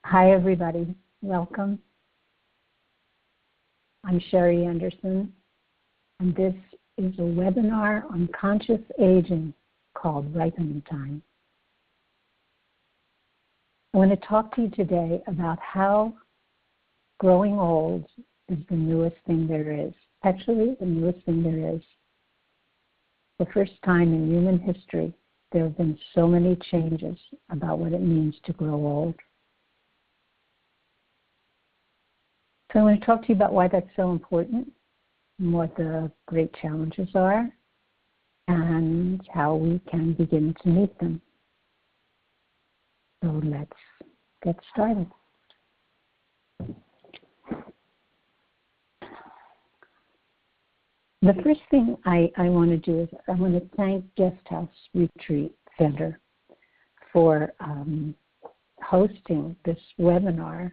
Hi, everybody. Welcome. I'm Sherry Anderson, and this is a webinar on conscious aging called Ripening Time. I want to talk to you today about how growing old is the newest thing there is. Actually, the newest thing there is. For the first time in human history, there have been so many changes about what it means to grow old. So I want to talk to you about why that's so important, and what the great challenges are, and how we can begin to meet them. So let's get started. The first thing I want to do is I want to thank Guest House Retreat Center for hosting this webinar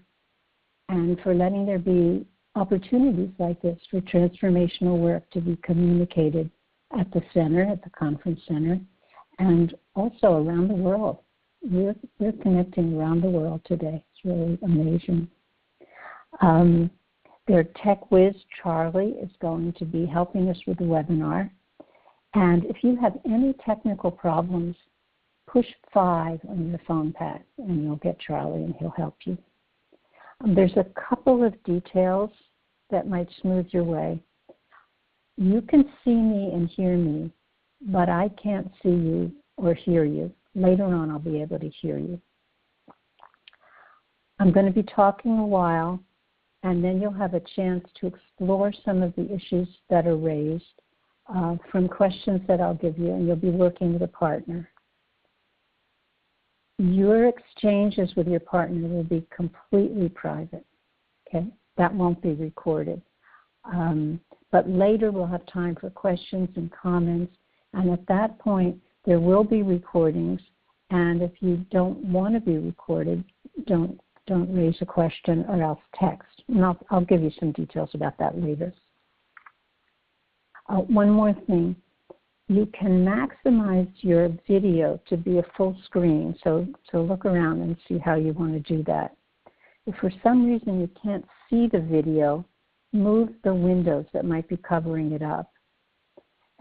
and for letting there be opportunities like this for transformational work to be communicated at the center, at the conference center, and also around the world. We're connecting around the world today. It's really amazing. Their tech whiz, Charlie, is going to be helping us with the webinar. And if you have any technical problems, push 5 on your phone pad and you'll get Charlie and he'll help you. There's a couple of details that might smooth your way. You can see me and hear me, but I can't see you or hear you. Later on, I'll be able to hear you. I'm going to be talking a while, and then you'll have a chance to explore some of the issues that are raised from questions that I'll give you, and you'll be working with a partner. Your exchanges with your partner will be completely private, okay? That won't be recorded. But later we'll have time for questions and comments, and at that point there will be recordings, and if you don't want to be recorded, don't raise a question or else text. And I'll give you some details about that later. One more thing. You can maximize your video to be a full screen, so look around and see how you want to do that. If for some reason you can't see the video, move the windows that might be covering it up.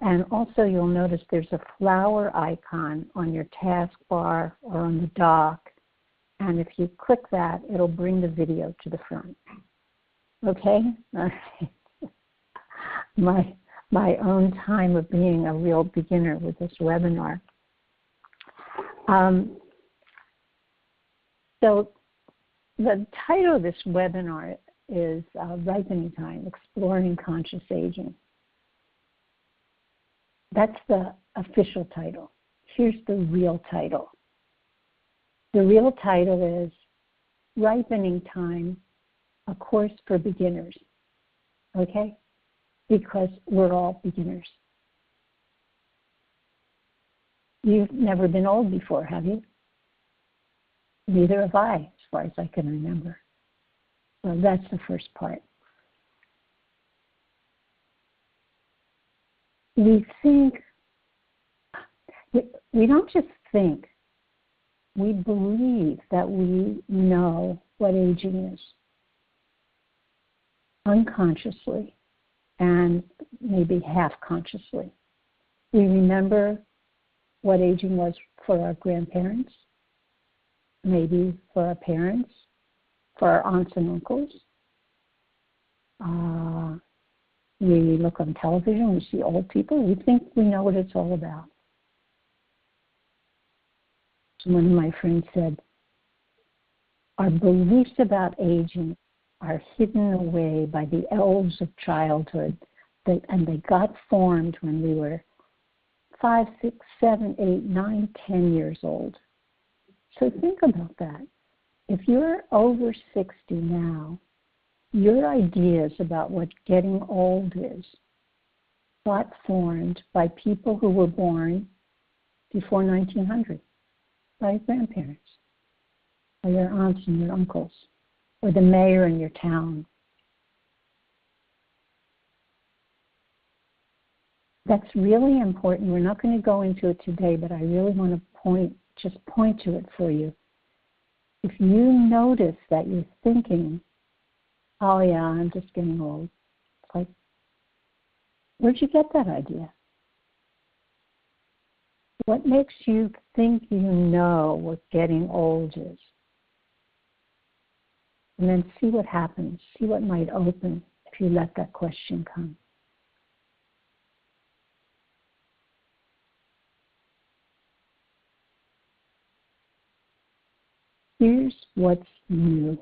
And also you'll notice there's a flower icon on your taskbar or on the dock, and if you click that, it'll bring the video to the front. Okay? All right. My own time of being a real beginner with this webinar. So the title of this webinar is Ripening Time, Exploring Conscious Aging. That's the official title. Here's the real title. The real title is Ripening Time, A Course for Beginners. Okay? Because we're all beginners. You've never been old before, have you? Neither have I, as far as I can remember. So that's the first part. We think, we don't just think, we believe that we know what aging is, unconsciously, and maybe half-consciously. We remember what aging was for our grandparents, maybe for our parents, for our aunts and uncles. We look on television, we see old people, we think we know what it's all about. So one of my friends said, our beliefs about aging are hidden away by the elves of childhood, and they got formed when we were 5, 6, 7, 8, 9, 10 years old. So think about that. If you're over 60 now, your ideas about what getting old is got formed by people who were born before 1900, by your grandparents, or your aunts and your uncles, or the mayor in your town. That's really important. We're not going to go into it today, but I really want to point to it for you. if you notice that you're thinking, oh yeah, I'm just getting old, it's like, where'd you get that idea? What makes you think you know what getting old is? And then see what happens, see what might open if you let that question come. Here's what's new,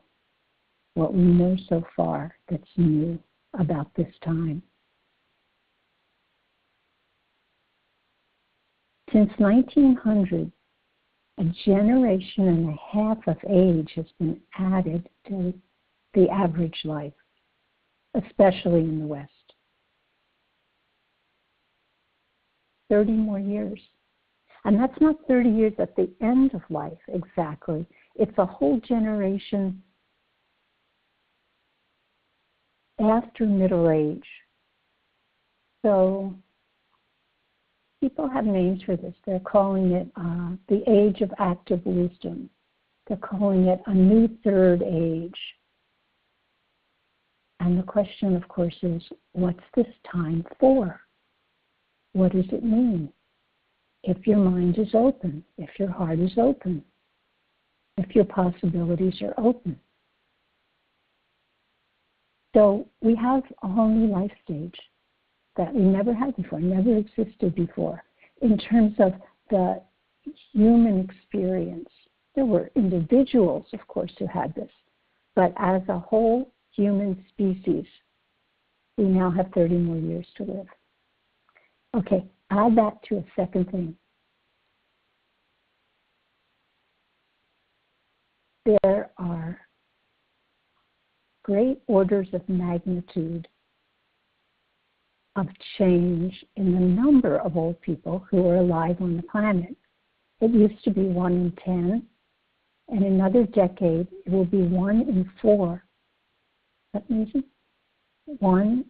what we know so far that's new about this time. Since 1900, a generation and a half of age has been added to the average life, especially in the West. 30 more years. And that's not 30 years at the end of life exactly. It's a whole generation after middle age. So people have names for this. They're calling it the age of active wisdom. They're calling it a new third age. And the question, of course, is, what's this time for? What does it mean? If your mind is open, if your heart is open, if your possibilities are open. So we have a whole new life stage that we never had before, never existed before, in terms of the human experience. There were individuals, of course, who had this, but as a whole human species, we now have 30 more years to live. Okay, add that to a second thing. There are great orders of magnitude of change in the number of old people who are alive on the planet. It used to be 1 in 10. In another decade, it will be 1 in 4. That means 1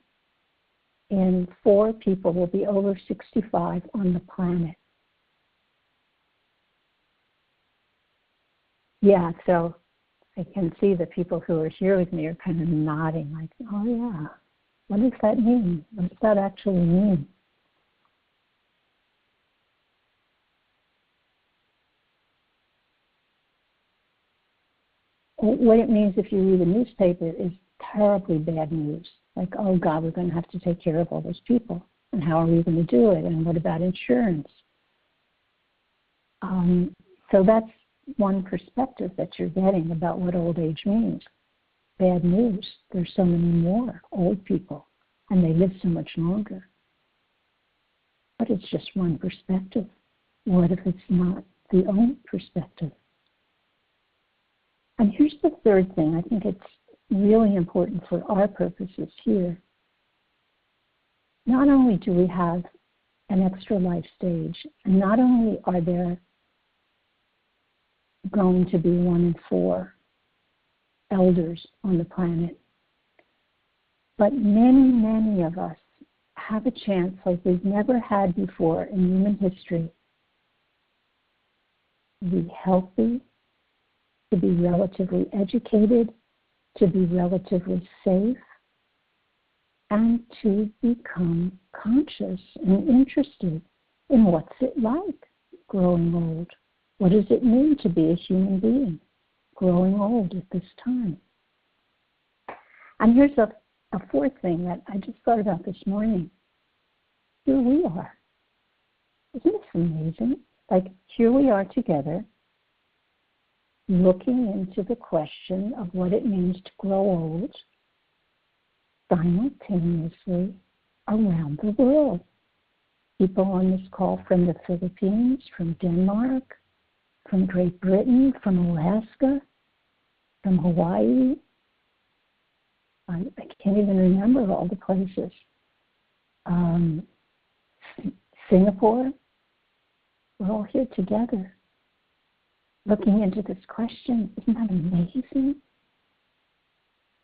in 4 people will be over 65 on the planet. Yeah, so I can see the people who are here with me are kind of nodding like, oh yeah, what does that mean? What does that actually mean? What it means if you read a newspaper is terribly bad news. Like, oh God, we're going to have to take care of all those people. And how are we going to do it? And what about insurance? So that's one perspective that you're getting about what old age means. Bad news. There's so many more old people, and they live so much longer. But it's just one perspective. What if it's not the only perspective? And here's the third thing. I think it's really important for our purposes here. Not only do we have an extra life stage, and not only are there going to be 1 in 4 elders on the planet, but many, many of us have a chance like we've never had before in human history to be healthy, to be relatively educated, to be relatively safe, and to become conscious and interested in what's it like growing old. What does it mean to be a human being growing old at this time? And here's a fourth thing that I just thought about this morning. Here we are. Isn't this amazing? Like, here we are together, looking into the question of what it means to grow old simultaneously around the world. People on this call from the Philippines, from Denmark, from Great Britain, from Alaska, from Hawaii. I can't even remember all the places. Singapore. We're all here together looking into this question. Isn't that amazing?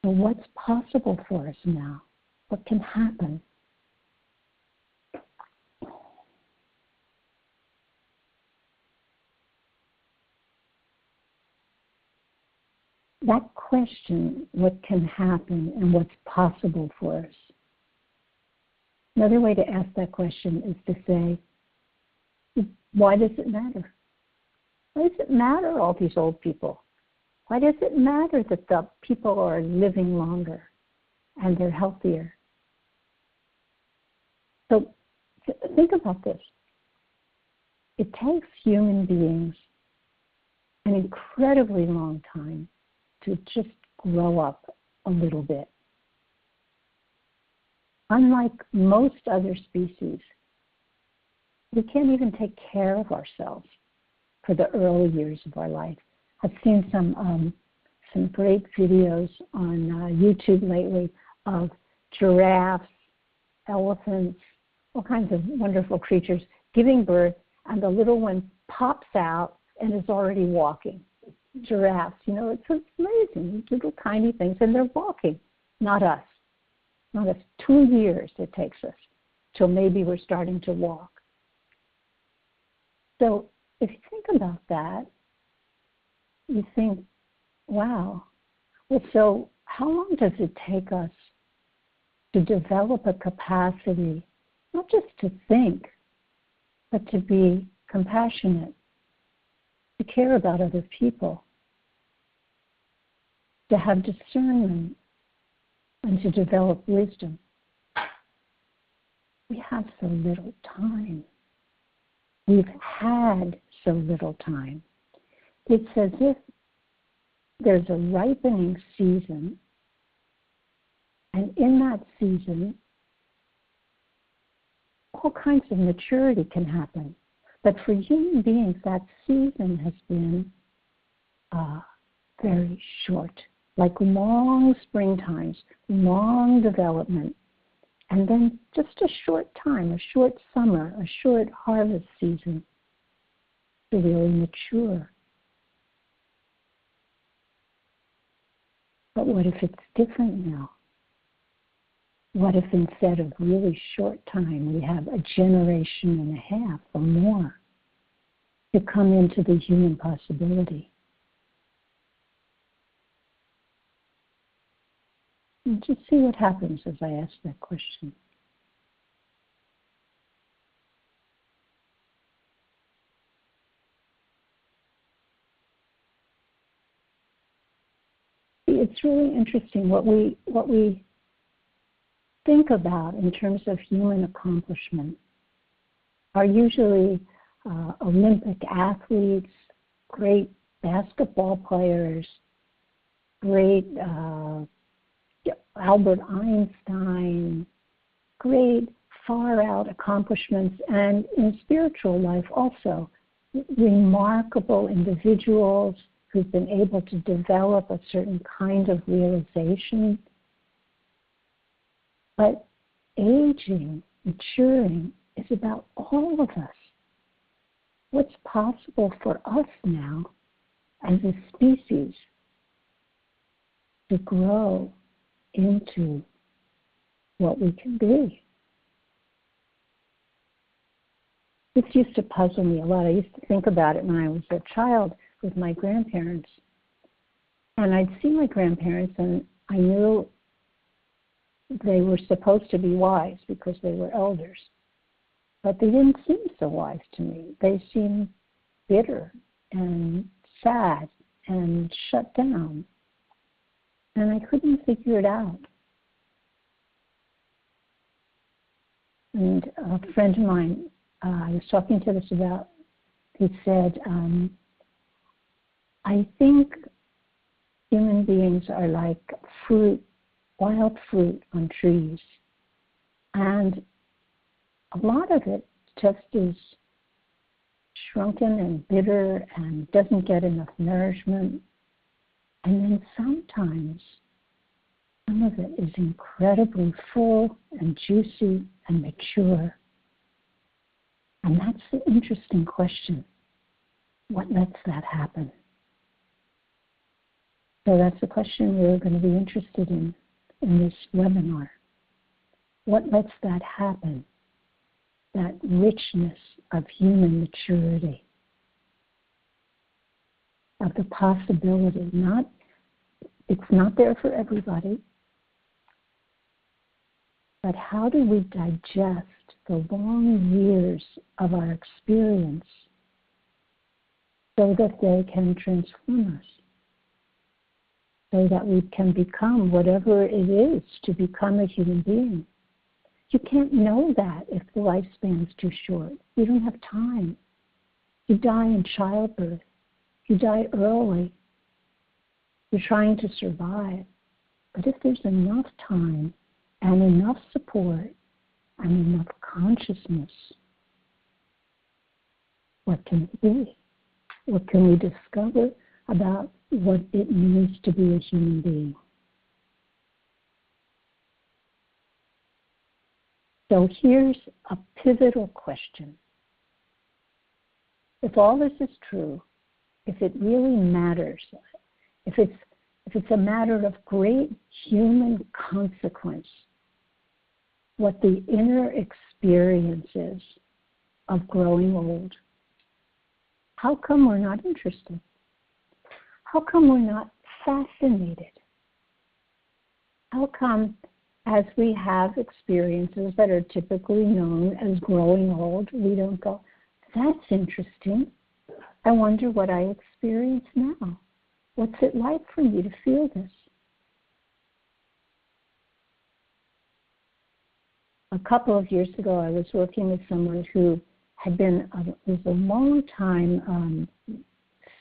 So what's possible for us now? What can happen? that question, what can happen and what's possible for us. Another way to ask that question is to say, why does it matter? Why does it matter, all these old people? Why does it matter that the people are living longer and they're healthier? So think about this. It takes human beings an incredibly long time to just grow up a little bit. Unlike most other species, we can't even take care of ourselves for the early years of our life. I've seen some great videos on YouTube lately of giraffes, elephants, all kinds of wonderful creatures giving birth, and the little one pops out and is already walking. Giraffes, it's amazing, little tiny things, and they're walking. Not us. Not us. 2 years it takes us till maybe we're starting to walk. So if you think about that, you think, wow, well, so how long does it take us to develop a capacity, not just to think, but to be compassionate, to care about other people, to have discernment, and to develop wisdom? We have so little time. We've had so little time. It's as if there's a ripening season, and in that season, all kinds of maturity can happen. But for human beings, that season has been very short, like long springtimes, long development, and then just a short time, a short summer, a short harvest season to really mature. But what if it's different now? What if instead of really short time, we have a generation and a half or more to come into the human possibility? And just see what happens as I ask that question. It's really interesting what we think about in terms of human accomplishment are usually Olympic athletes, great basketball players, great Albert Einstein, great far-out accomplishments, and in spiritual life also, remarkable individuals who've been able to develop a certain kind of realization. But aging, maturing, is about all of us. What's possible for us now as a species to grow into what we can be? This used to puzzle me a lot. I used to think about it when I was a child with my grandparents. And I'd see my grandparents, and I knew they were supposed to be wise because they were elders. But they didn't seem so wise to me. They seemed bitter and sad and shut down. And I couldn't figure it out. And a friend of mine, I was talking to this about, he said, I think human beings are like fruit, wild fruit on trees. And a lot of it just is shrunken and bitter and doesn't get enough nourishment. And then sometimes some of it is incredibly full and juicy and mature. And that's the interesting question. What lets that happen? So that's the question we're going to be interested in this webinar. What lets that happen? That richness of human maturity, of the possibility, not It's not there for everybody. But how do we digest the long years of our experience so that they can transform us? So that we can become whatever it is to become a human being. You can't know that if the lifespan is too short. You don't have time. You die in childbirth. You die early. You're trying to survive. But if there's enough time and enough support and enough consciousness, what can it be? What can we discover about what it means to be a human being? So here's a pivotal question. If all this is true, if it really matters, if it's a matter of great human consequence, what the inner experience is of growing old, how come we're not interested? How come we're not fascinated? How come, as we have experiences that are typically known as growing old, we don't go, that's interesting. I wonder what I experience now. What's it like for me to feel this? A couple of years ago, I was working with someone who had been was a long-time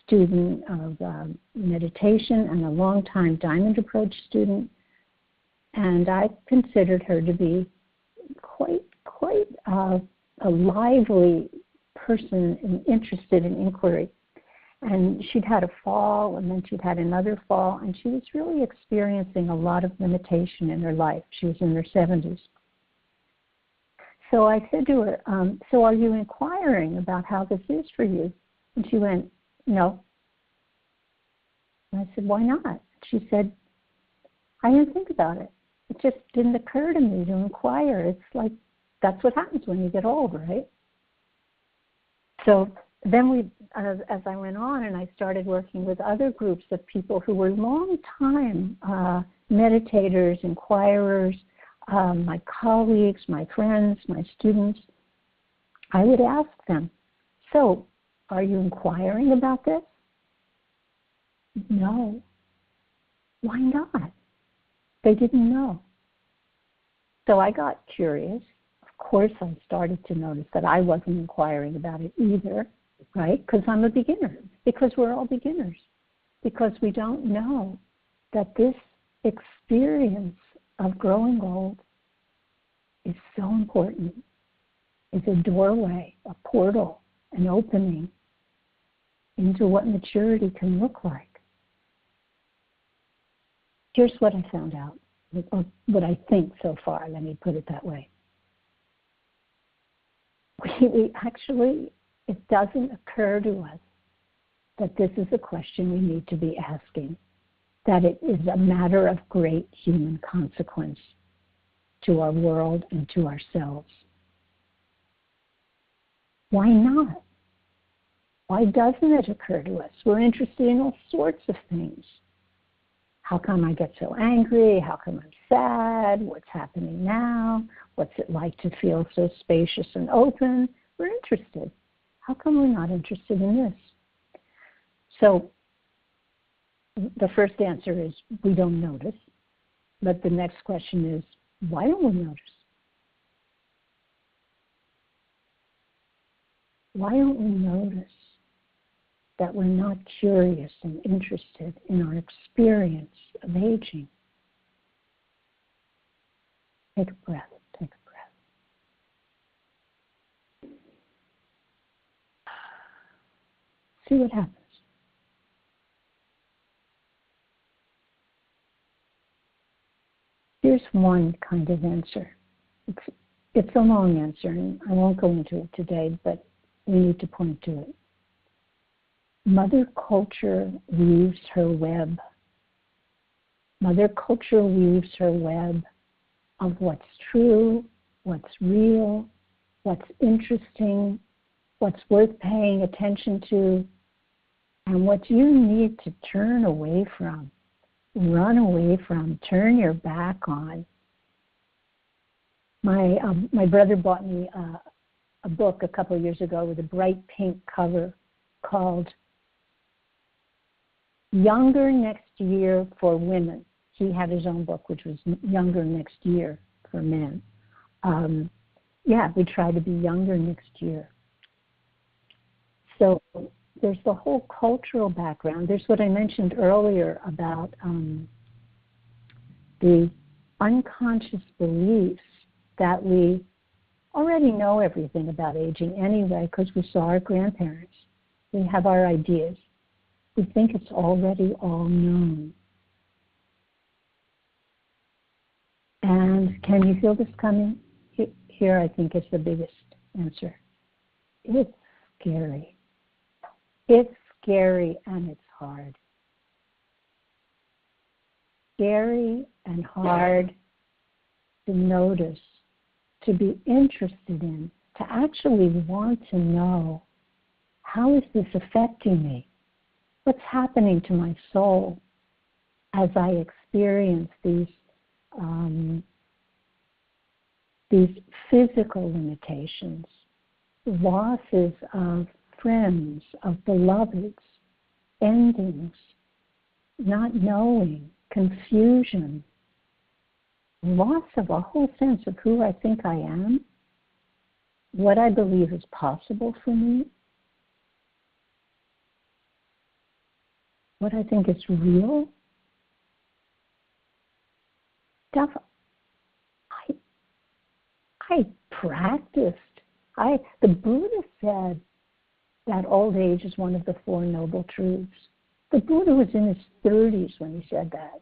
student of meditation and a long-time Diamond Approach student, and I considered her to be quite a lively person and interested in inquiry. And she'd had a fall, and then she'd had another fall, and she was really experiencing a lot of limitation in her life. She was in her 70s. So I said to her, so are you inquiring about how this is for you? And she went, no. And I said, why not? She said, I didn't think about it. It just didn't occur to me to inquire. It's like, that's what happens when you get old, right? So then as I went on and I started working with other groups of people who were long-time meditators, inquirers, my colleagues, my friends, my students, I would ask them, so are you inquiring about this? No. Why not? They didn't know. So I got curious. Of course, I started to notice that I wasn't inquiring about it either, right? Because I'm a beginner, because we're all beginners, because we don't know that this experience of growing old is so important. It's a doorway, a portal, an opening into what maturity can look like. Here's what I found out, or what I think so far, let me put it that way. We actually, it doesn't occur to us that this is a question we need to be asking, that it is a matter of great human consequence to our world and to ourselves. Why not? Why doesn't it occur to us? We're interested in all sorts of things. How come I get so angry? How come I'm sad? What's happening now? What's it like to feel so spacious and open? We're interested. How come we're not interested in this? So the first answer is we don't notice. But the next question is, why don't we notice? Why don't we notice that we're not curious and interested in our experience of aging? Take a breath, take a breath. See what happens. Here's one kind of answer. It's a long answer, and I won't go into it today, but we need to point to it. Mother Culture weaves her web. Mother Culture weaves her web of what's true, what's real, what's interesting, what's worth paying attention to, and what you need to turn away from run away from, turn your back on. My brother bought me a book a couple of years ago with a bright pink cover called Younger Next Year for Women. He had his own book, which was Younger Next Year for Men. We try to be younger next year. So there's the whole cultural background. There's what I mentioned earlier about the unconscious beliefs that we already know everything about aging anyway because we saw our grandparents. We have our ideas. We think it's already all known. And can you feel this coming? Here I think is the biggest answer. It's scary. It's scary and it's hard. Scary and hard to notice, to be interested in, to actually want to know, how is this affecting me? What's happening to my soul as I experience these physical limitations, losses of friends, of beloveds, endings, not knowing, confusion, loss of a whole sense of who I think I am, what I believe is possible for me, what I think is real. Stuff I practiced. The Buddha said that old age is one of the Four Noble Truths. The Buddha was in his 30s when he said that.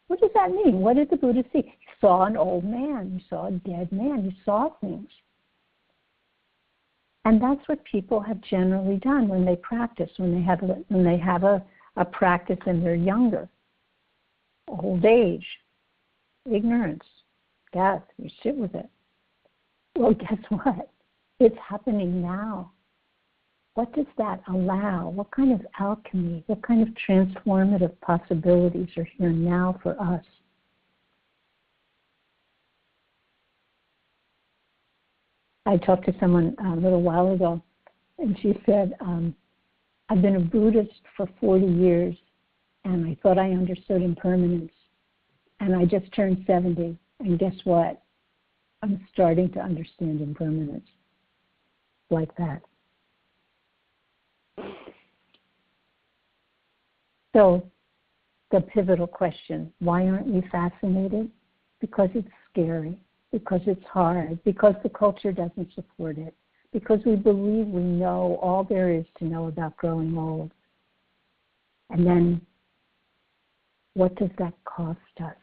What does that mean? What did the Buddha see? He saw an old man. He saw a dead man. He saw things. And that's what people have generally done when they practice, when they have a practice and they're younger. Old age, ignorance, death, you sit with it. Well, guess what? It's happening now. What does that allow? What kind of alchemy, what kind of transformative possibilities are here now for us? I talked to someone a little while ago, and she said, I've been a Buddhist for 40 years, and I thought I understood impermanence, and I just turned 70, and guess what? I'm starting to understand impermanence like that. So the pivotal question, why aren't we fascinated? Because it's scary, because it's hard, because the culture doesn't support it, because we believe we know all there is to know about growing old. And then what does that cost us?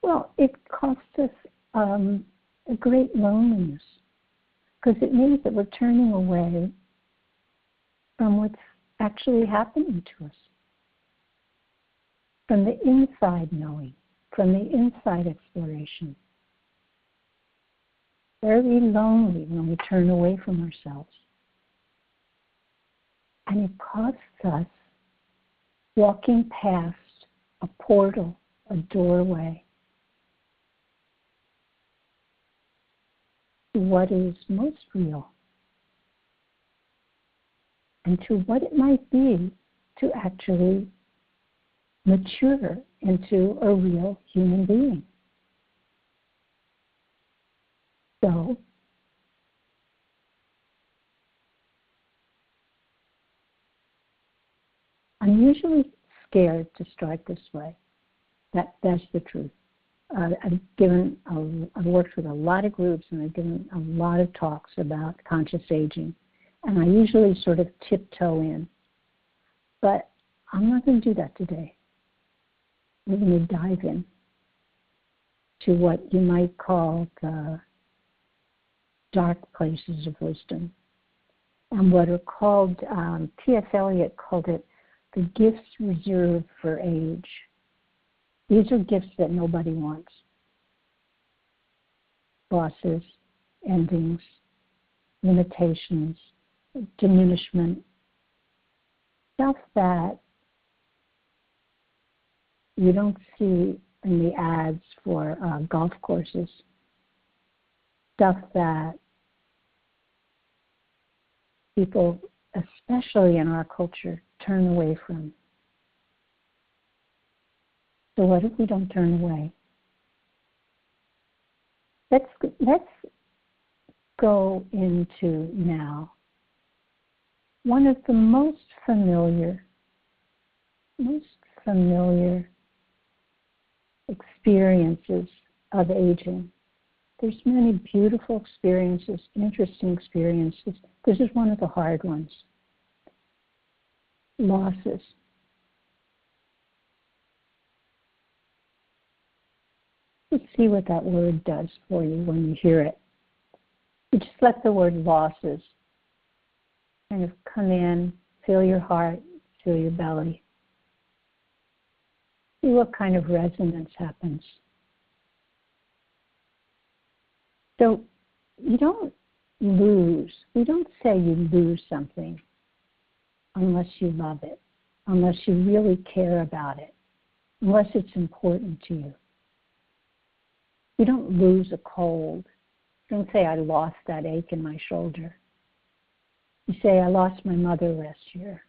Well, it costs us a great loneliness, because it means that we're turning away from what's actually happening to us, from the inside knowing, from the inside exploration. Very lonely when we turn away from ourselves. And it costs us walking past a portal, a doorway, to what is most real, and to what it might be to actually mature into a real human being. So, I'm usually scared to start this way. That's the truth. I've worked with a lot of groups, and I've given a lot of talks about conscious aging, and I usually sort of tiptoe in. But I'm not going to do that today. We're going to dive in to what you might call the dark places of wisdom, and what are called, T.S. Eliot called it, the gifts reserved for age. These are gifts that nobody wants. Losses, endings, limitations, diminishment, stuff that you don't see in the ads for golf courses stuff that people, especially in our culture, turn away from. So what if we don't turn away? Let's go into now one of the most familiar experiences of aging. There's many beautiful experiences, interesting experiences. This is one of the hard ones. Losses. Let's see what that word does for you when you hear it. You just let the word losses kind of come in, fill your heart, fill your belly. See what kind of resonance happens. So you don't lose. We don't say you lose something unless you love it, unless you really care about it, unless it's important to you. You don't lose a cold. You don't say, I lost that ache in my shoulder. You say, I lost my mother last year.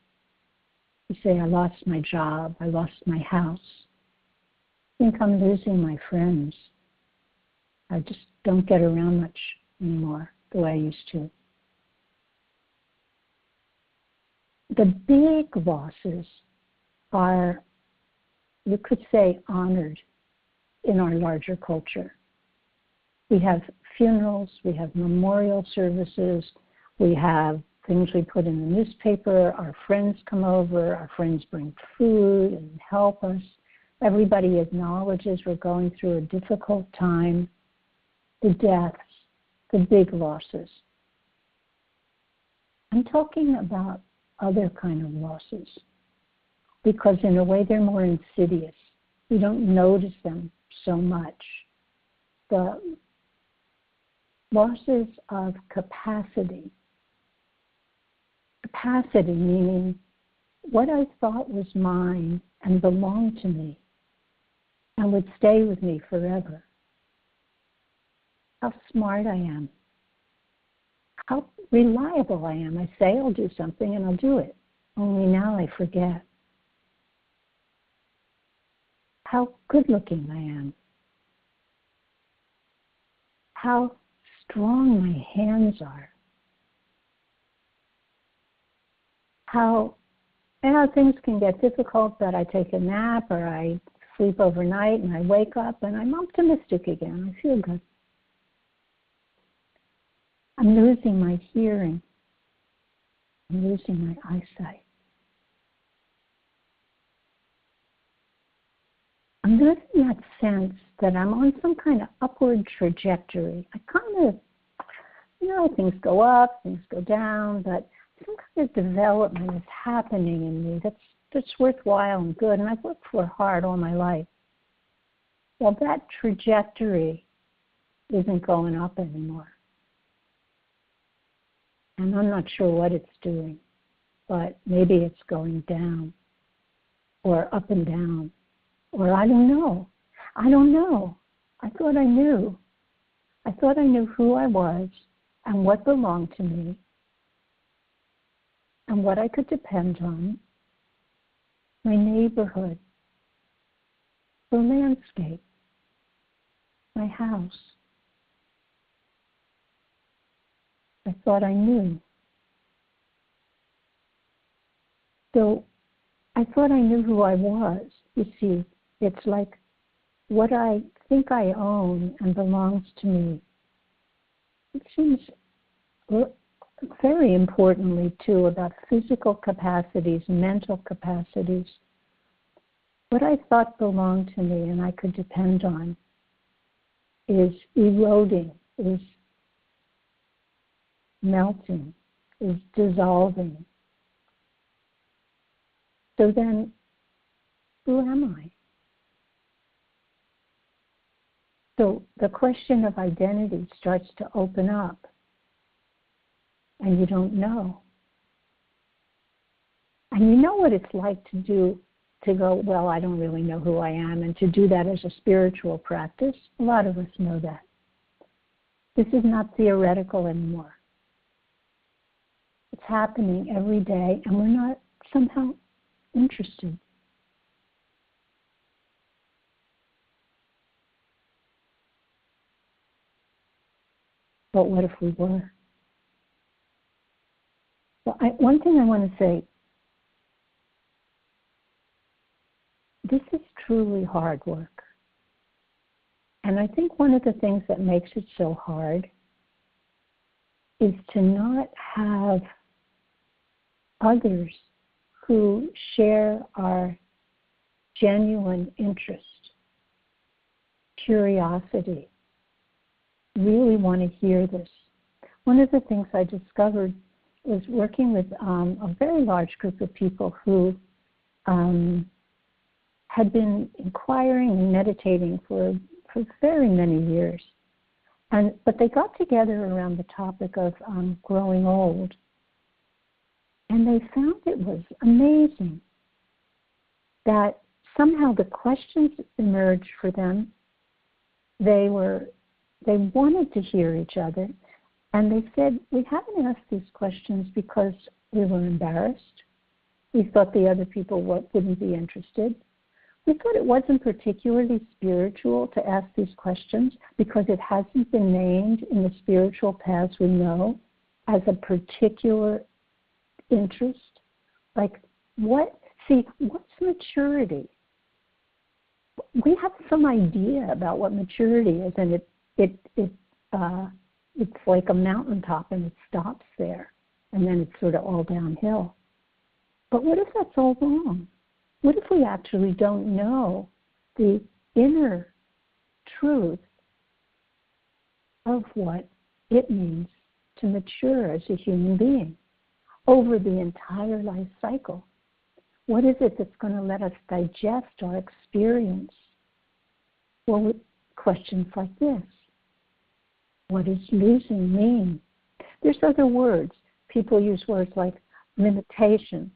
You say, I lost my job. I lost my house. I think I'm losing my friends. I just don't get around much anymore the way I used to. The big losses are, you could say, honored in our larger culture. We have funerals, we have memorial services, we have things we put in the newspaper, our friends come over, our friends bring food and help us. Everybody acknowledges we're going through a difficult time. The deaths, the big losses. I'm talking about other kind of losses because in a way they're more insidious. We don't notice them so much. The losses of capacity. Capacity meaning what I thought was mine and belonged to me and would stay with me forever. How smart I am. How reliable I am. I say I'll do something and I'll do it. Only now I forget. How good looking I am. How strong my hands are. How, things can get difficult, but I take a nap or I sleep overnight and I wake up and I'm optimistic again. I feel good. I'm losing my hearing. I'm losing my eyesight. I'm losing that sense that I'm on some kind of upward trajectory. I kind of, things go up, things go down, but some kind of development is happening in me that's worthwhile and good, and I've worked for hard all my life. Well, that trajectory isn't going up anymore. And I'm not sure what it's doing, but maybe it's going down or up and down, or I don't know. I thought I knew. I thought I knew who I was and what belonged to me and what I could depend on, my neighborhood, the landscape, my house. I thought I knew. So I thought I knew who I was. You see, it's like what I think I own and belongs to me. It seems very importantly, too, about physical capacities, mental capacities. What I thought belonged to me and I could depend on is eroding, is melting, is dissolving. So then, who am I? So the question of identity starts to open up, and you don't know. And you know what it's like to do to go, well, I don't really know who I am, and to do that as a spiritual practice. A lot of us know that. This is not theoretical anymore. It's happening every day, and we're not somehow interested. But what if we were? Well, one thing I want to say, this is truly hard work. And I think one of the things that makes it so hard is to not have others who share our genuine interest, curiosity, really want to hear this. One of the things I discovered was working with a very large group of people who had been inquiring and meditating for very many years. But they got together around the topic of growing old. And they found it was amazing that somehow the questions emerged for them. They wanted to hear each other. And they said, we haven't asked these questions because we were embarrassed. We thought the other people wouldn't be interested. We thought it wasn't particularly spiritual to ask these questions because it hasn't been named in the spiritual paths we know as a particular interest. Like, what's maturity? We have some idea about what maturity is, and it's like a mountaintop and it stops there, and then it's sort of all downhill. But what if that's all wrong? What if we actually don't know the inner truth of what it means to mature as a human being over the entire life cycle? What is it that's going to let us digest our experience? Well, questions like this. What does losing mean? There's other words. People use words like limitation.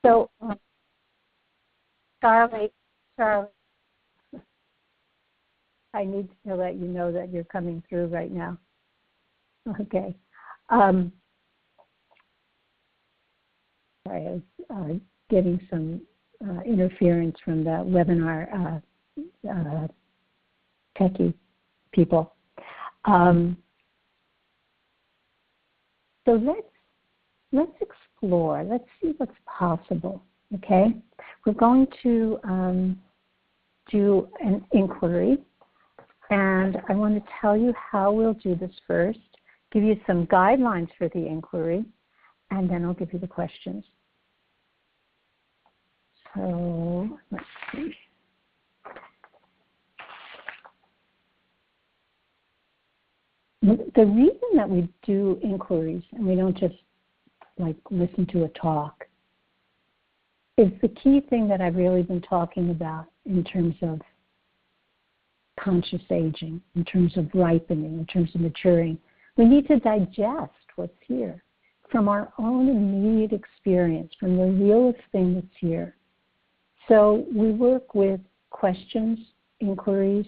So, Charlie, I need to let you know that you're coming through right now. Okay. Sorry, I was getting some interference from the webinar techie people. So let's explore. Let's see what's possible. Okay, we're going to do an inquiry, and I want to tell you how we'll do this first. Give you some guidelines for the inquiry, and then I'll give you the questions. So let's see. The reason that we do inquiries and we don't just like listen to a talk is the key thing that I've really been talking about in terms of conscious aging, in terms of ripening, in terms of maturing. We need to digest what's here from our own immediate experience, from the realest thing that's here. So we work with questions, inquiries,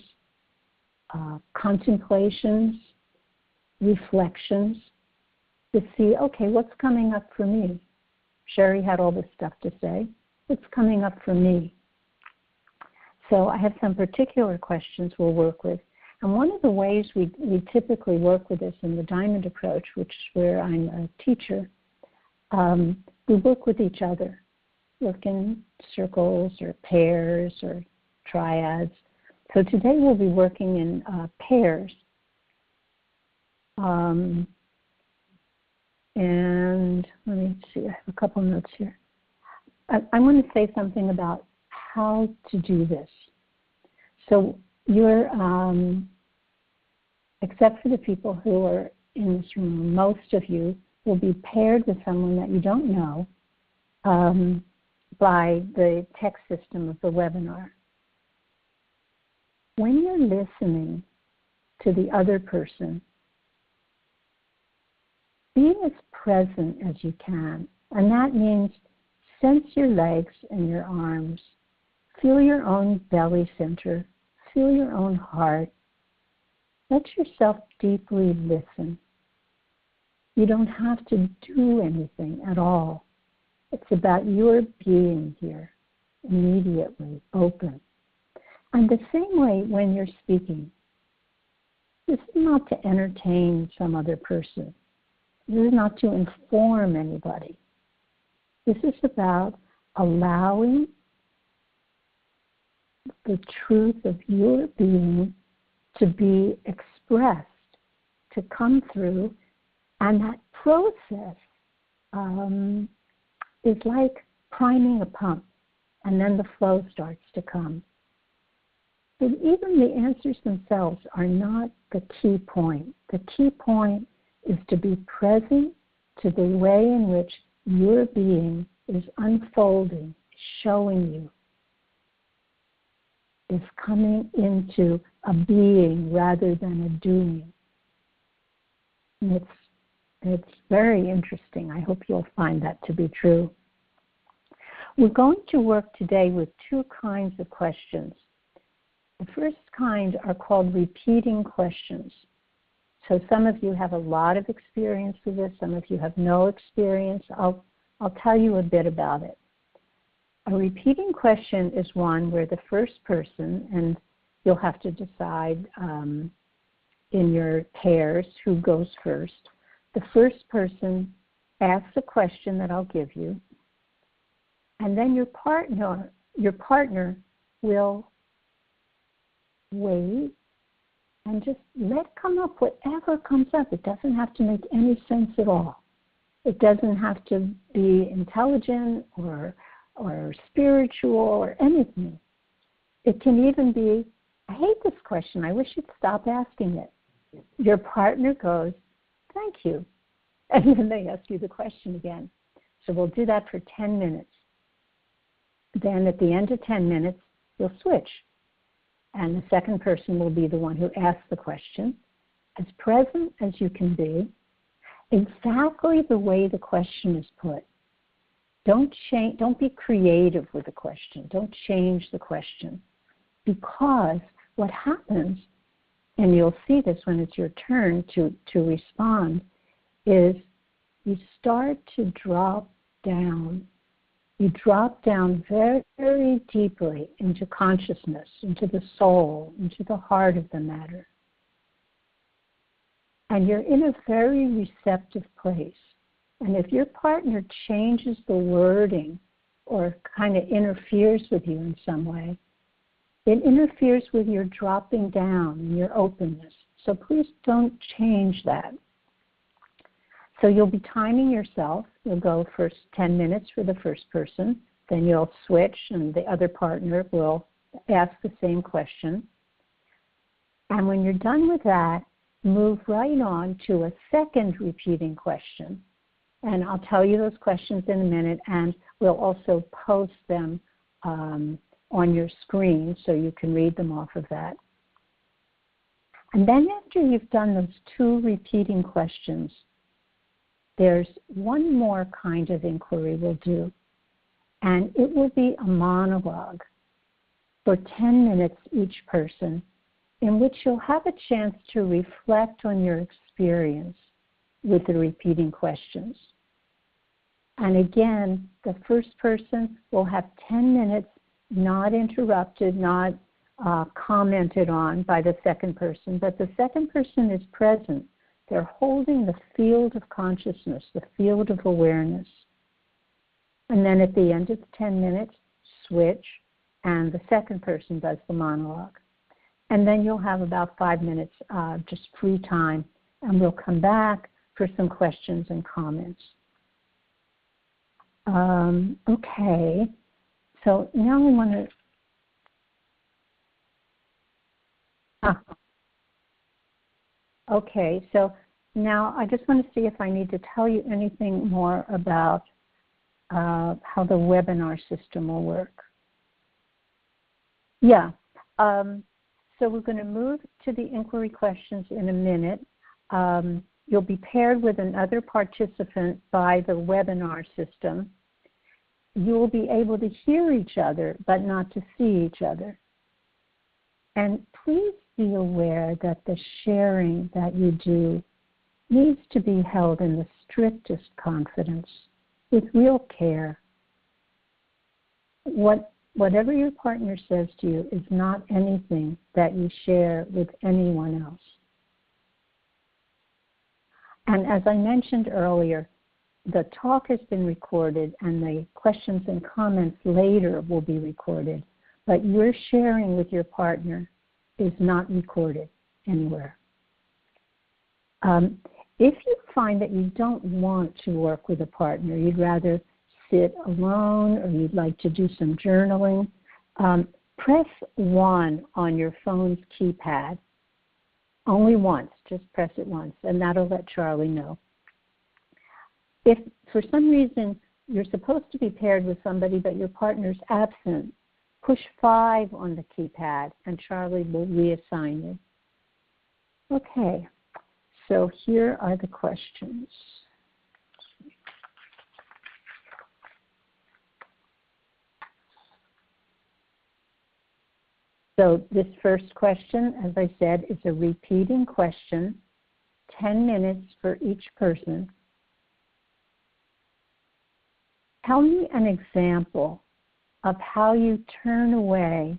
contemplations, reflections to see, okay, what's coming up for me? Sherry had all this stuff to say. What's coming up for me? So I have some particular questions we'll work with. And one of the ways we typically work with this in the Diamond approach, which is where I'm a teacher, we work with each other. Work in circles or pairs or triads. So today we'll be working in pairs. And let me see, I have a couple notes here. I want to say something about how to do this. So you're, except for the people who are in this room, most of you will be paired with someone that you don't know by the text system of the webinar. when you're listening to the other person, be as present as you can. And that means sense your legs and your arms. Feel your own belly center. Feel your own heart. Let yourself deeply listen. You don't have to do anything at all. It's about your being here, immediately open. And the same way when you're speaking, this is not to entertain some other person. This is not to inform anybody. This is about allowing the truth of your being to be expressed, to come through, and that process is like priming a pump, and then the flow starts to come. But even the answers themselves are not the key point. The key point is to be present to the way in which your being is unfolding, showing you, is coming into a being rather than a doing. And it's very interesting. I hope you'll find that to be true. We're going to work today with two kinds of questions. The first kind are called repeating questions. So some of you have a lot of experience with this, some of you have no experience. I'll tell you a bit about it. A repeating question is one where the first person, and you'll have to decide in your pairs who goes first. The first person asks a question that I'll give you, and then your partner will wait and just let come up whatever comes up. It doesn't have to make any sense at all. It doesn't have to be intelligent or spiritual or anything. It can even be, I hate this question, I wish you'd stop asking it. Your partner goes, thank you. And then they ask you the question again. So we'll do that for 10 minutes. Then at the end of 10 minutes, you'll switch. And the second person will be the one who asks the question, as present as you can be, exactly the way the question is put. Don't be creative with the question. Don't change the question. Because what happens, and you'll see this when it's your turn to respond, is you start to drop down. You drop down very, very deeply into consciousness, into the soul, into the heart of the matter. And you're in a very receptive place. And if your partner changes the wording or kind of interferes with you in some way, it interferes with your dropping down and your openness. So please don't change that. So you'll be timing yourself. You'll go first 10 minutes for the first person. Then you'll switch and the other partner will ask the same question. And when you're done with that, move right on to a second repeating question. And I'll tell you those questions in a minute, and we'll also post them on your screen so you can read them off of that. And then after you've done those two repeating questions, there's one more kind of inquiry we'll do, and it will be a monologue for 10 minutes each person, in which you'll have a chance to reflect on your experience with the repeating questions. And again, the first person will have 10 minutes not interrupted, not commented on by the second person, but the second person is present. They're holding the field of consciousness, the field of awareness. And then at the end of the 10 minutes, switch, and the second person does the monologue. And then you'll have about 5 minutes just free time, and we'll come back for some questions and comments. Okay, so now we want to... Okay, so now I just want to see if I need to tell you anything more about how the webinar system will work. Yeah, so we're going to move to the inquiry questions in a minute. You'll be paired with another participant by the webinar system. You will be able to hear each other, but not to see each other. And please be aware that the sharing that you do needs to be held in the strictest confidence, with real care. Whatever your partner says to you is not anything that you share with anyone else. And as I mentioned earlier, the talk has been recorded and the questions and comments later will be recorded, but your sharing with your partner is not recorded anywhere. If you find that you don't want to work with a partner, you'd rather sit alone or you'd like to do some journaling, press 1 on your phone's keypad. Only once, just press it once, and that'll let Charlie know. If for some reason you're supposed to be paired with somebody but your partner's absent, push 5 on the keypad and Charlie will reassign you. Okay, so here are the questions. So this first question, as I said, is a repeating question, 10 minutes for each person. Tell me an example of how you turn away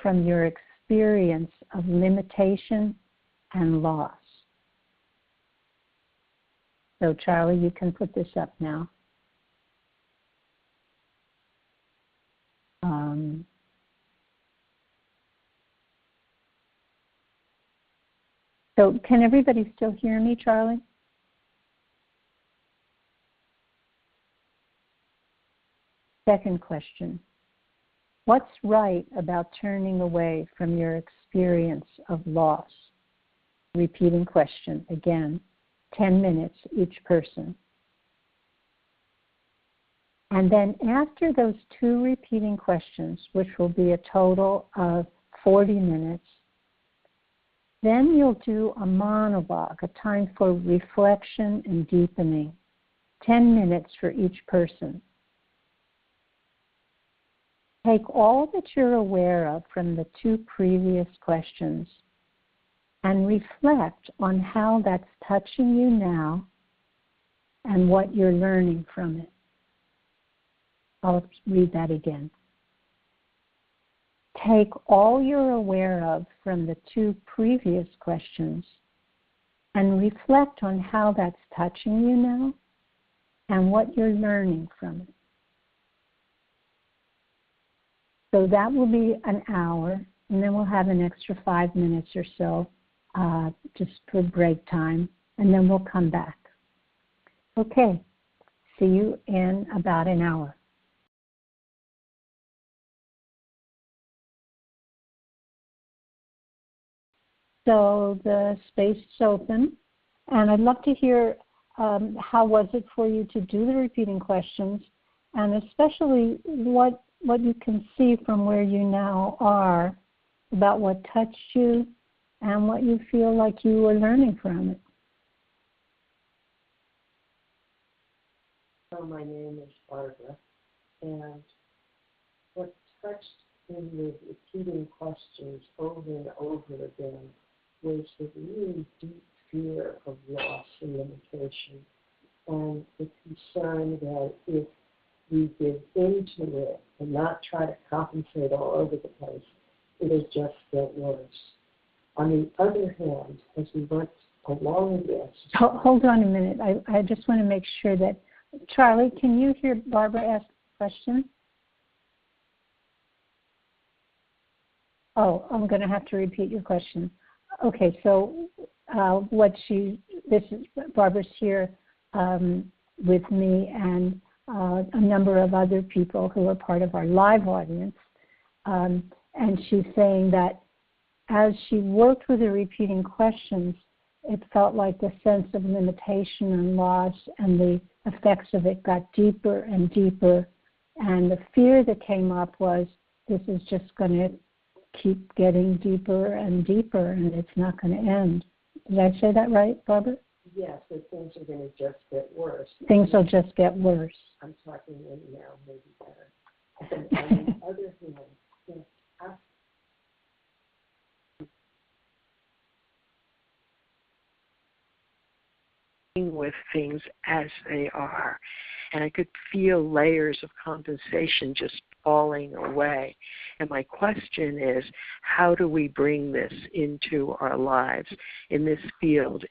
from your experience of limitation and loss. So Charlie, you can put this up now. So can everybody still hear me, Charlie? Second question. What's right about turning away from your experience of loss? Repeating question, again, 10 minutes each person. And then after those 2 repeating questions, which will be a total of 40 minutes, then you'll do a monologue, a time for reflection and deepening, 10 minutes for each person. Take all that you're aware of from the 2 previous questions and reflect on how that's touching you now and what you're learning from it. I'll read that again. Take all you're aware of from the 2 previous questions and reflect on how that's touching you now and what you're learning from it. So that will be an hour, and then we'll have an extra 5 minutes or so just for break time, and then we'll come back. Okay, see you in about an hour. So the space is open, and I'd love to hear how was it for you to do the repeating questions, and especially what you can see from where you now are about what touched you and what you feel like you were learning from it. So my name is Barbara, and what touched in the repeating questions over and over again was the really deep fear of loss and limitation, and the concern that if we give into it and not try to compensate all over the place, it'll just get worse. On the other hand, as we went along this... Hold on a minute. I just want to make sure that... Charlie, can you hear Barbara ask the question? Oh, I'm going to have to repeat your question. Okay, so Barbara's here with me and a number of other people who are part of our live audience, and she's saying that as she worked with the repeating questions, it felt like the sense of limitation and loss and the effects of it got deeper and deeper, and the fear that came up was this is just going to keep getting deeper and deeper, and it's not going to end. Did I say that right, Barbara? Yes, but things are going to just get worse. Things will just get worse. I'm talking in now, maybe better. And on the other hand, since with things as they are, and I could feel layers of compensation just falling away. And my question is, how do we bring this into our lives in this field?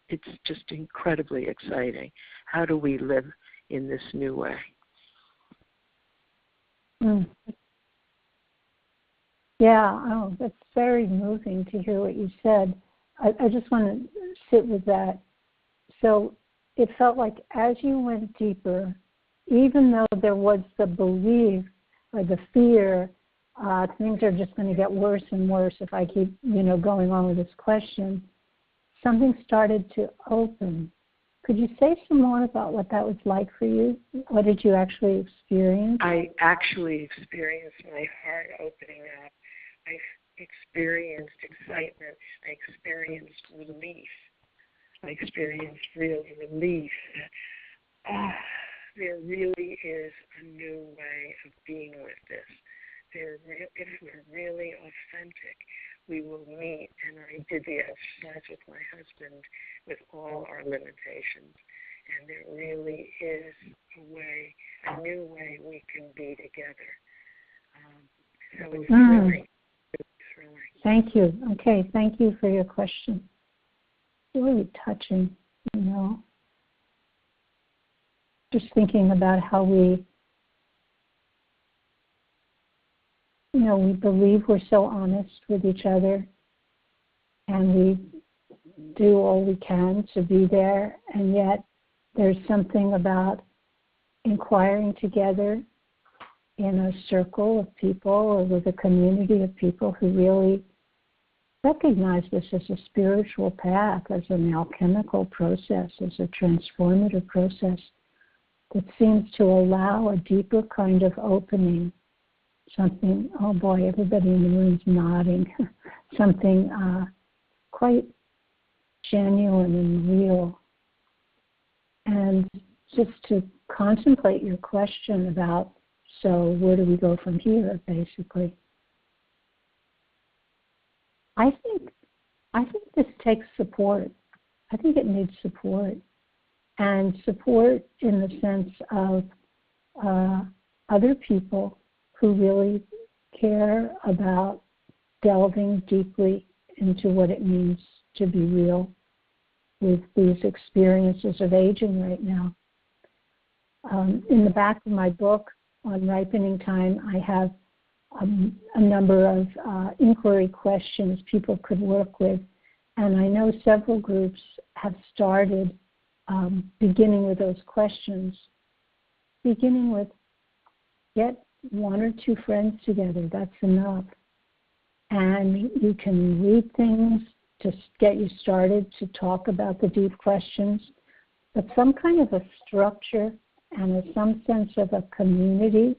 It's just incredibly exciting. How do we live in this new way? Mm. Yeah, that's very moving to hear what you said. I just want to sit with that. So it felt like as you went deeper, even though there was the belief or the fear, things are just going to get worse and worse if I keep, going on with this question, something started to open. Could you say some more about what that was like for you? What did you actually experience? I actually experienced my heart opening up. I experienced excitement. I experienced relief. I experienced real relief. There really is a new way of being with this. If we're really authentic, we will meet, and I did the exercise with my husband with all our limitations, and there really is a new way we can be together. So it's really thrilling. Thank you. Okay, thank you for your question. Really touching, Just thinking about how we believe we're so honest with each other, and we do all we can to be there, and yet there's something about inquiring together in a circle of people or with a community of people who really recognize this as a spiritual path, as an alchemical process, as a transformative process that seems to allow a deeper kind of opening, something, oh boy, everybody in the room's nodding, something quite genuine and real. And just to contemplate your question about, so where do we go from here, basically. I think this takes support. I think it needs support. And support in the sense of other people who really care about delving deeply into what it means to be real with these experiences of aging right now. In the back of my book on Ripening Time, I have a number of inquiry questions people could work with. And I know several groups have started beginning with those questions, beginning with get one or two friends together, that's enough. And you can read things to get you started to talk about the deep questions, but some kind of a structure and some sense of a community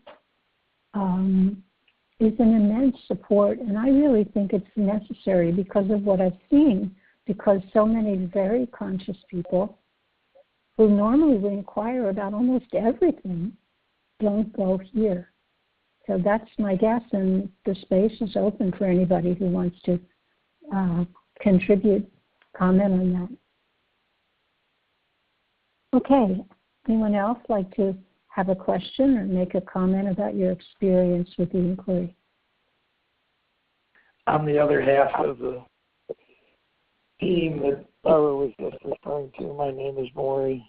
is an immense support, and I really think it's necessary because of what I've seen, because so many very conscious people who normally would inquire about almost everything don't go here. So that's my guess, and the space is open for anybody who wants to contribute, comment on that. Okay, anyone else like to have a question or make a comment about your experience with the inquiry? I'm the other half of the team that Barbara was just referring to. My name is Maury.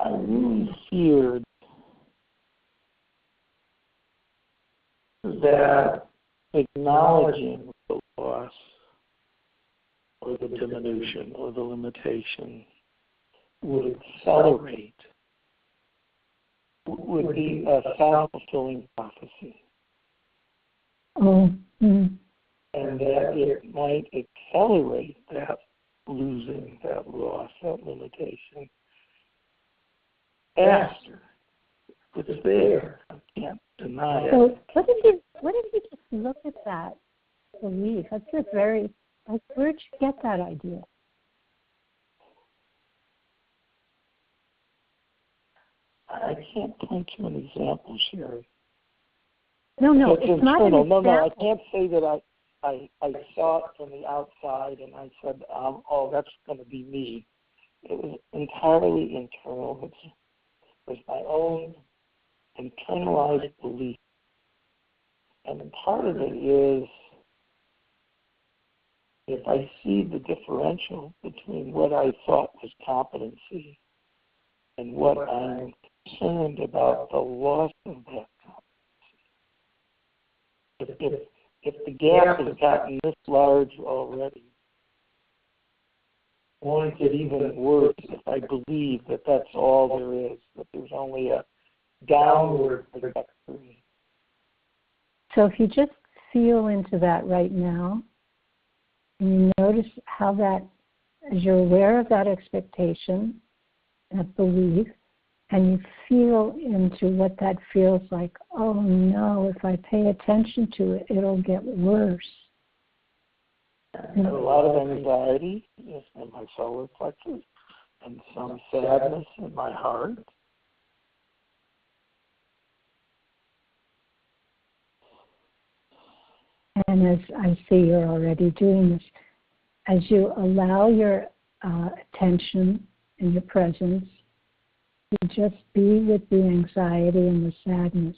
I really feared that acknowledging the loss or the diminution or the limitation would accelerate, would be a self-fulfilling prophecy. Mm-hmm. And that it might accelerate that losing, that loss, that limitation faster It's there. I can't deny it. So what if you just look at that belief? That's a very, like, where'd you get that idea? I can't point to an example, Sherry. No, It's not an internal. example. No, I can't say that I saw it from the outside and I said, oh, that's going to be me. It was entirely internal. It was my own internalized belief. And part of it is if I see the differential between what I thought was competency and what I'm concerned about the loss of that competency. If the gap has gotten this large already, it won't get even worse if I believe that that's all there is, that there's only a downward trajectory. So if you just feel into that right now, and you notice how that, as you're aware of that expectation, that belief, and you feel into what that feels like. Oh no, if I pay attention to it, it'll get worse. And a lot of anxiety in my solar plexus and some sadness in my heart. And as I see you're already doing this, as you allow your attention and your presence to just be with the anxiety and the sadness.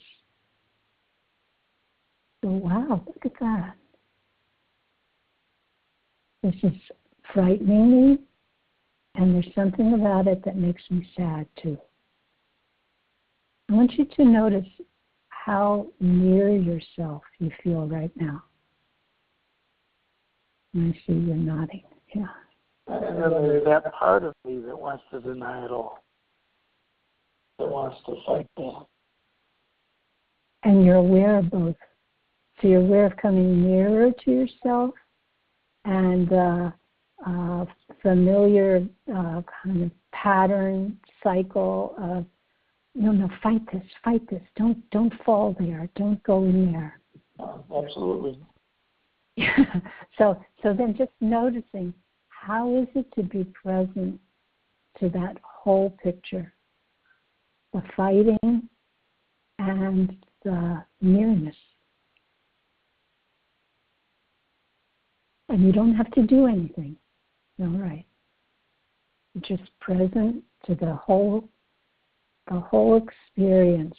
So, wow, look at that. This is frightening me, and there's something about it that makes me sad, too. I want you to notice how near yourself you feel right now. And I see you're nodding, yeah. And then there's that part of me that wants to deny it all, that wants to fight back. And you're aware of both. So you're aware of coming nearer to yourself and familiar kind of pattern, cycle of, no, fight this, don't fall there, don't go in there. Absolutely. So then just noticing, how is it to be present to that whole picture? The fighting and the nearness. And you don't have to do anything. All right. You're just present to the whole experience.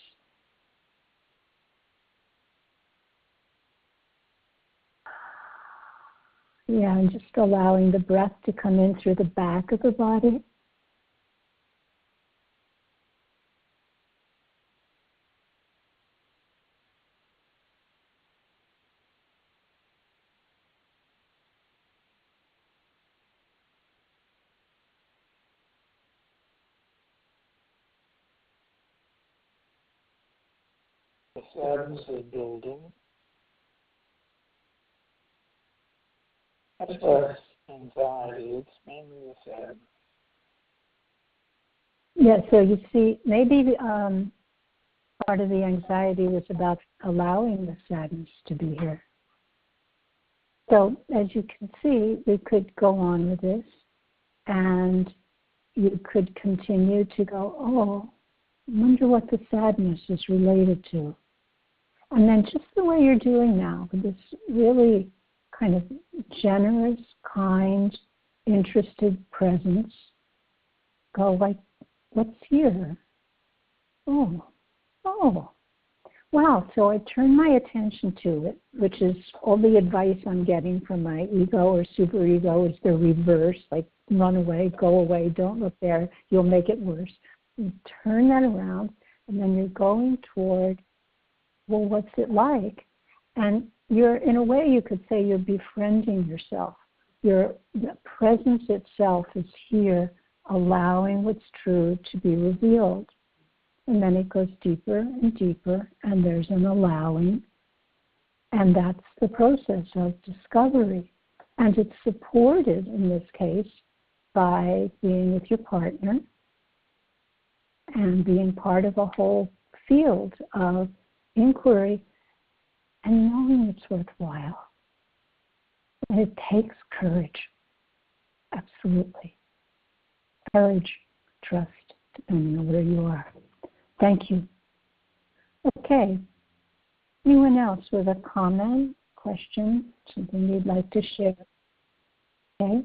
Yeah, and just allowing the breath to come in through the back of the body. The sadness is building. That's less anxiety. It's mainly the sadness. Yeah, so you see, maybe part of the anxiety was about allowing the sadness to be here. So as you can see, we could go on with this, and you could continue to go, oh, I wonder what the sadness is related to. And then just the way you're doing now, with this really kind of generous, kind, interested presence, go like, what's here? Oh, wow. So I turn my attention to it, which is all the advice I'm getting from my ego or superego is the reverse, like run away, go away, don't look there, you'll make it worse. You turn that around, and then you're going toward, well, what's it like? And you're, in a way, you could say you're befriending yourself. The presence itself is here, allowing what's true to be revealed. And then it goes deeper and deeper, and there's an allowing. And that's the process of discovery. And it's supported, in this case, by being with your partner and being part of a whole field of inquiry and knowing it's worthwhile. And it takes courage, absolutely. Courage, trust, depending on where you are. Thank you. Okay. Anyone else with a comment, question, something you'd like to share? Okay.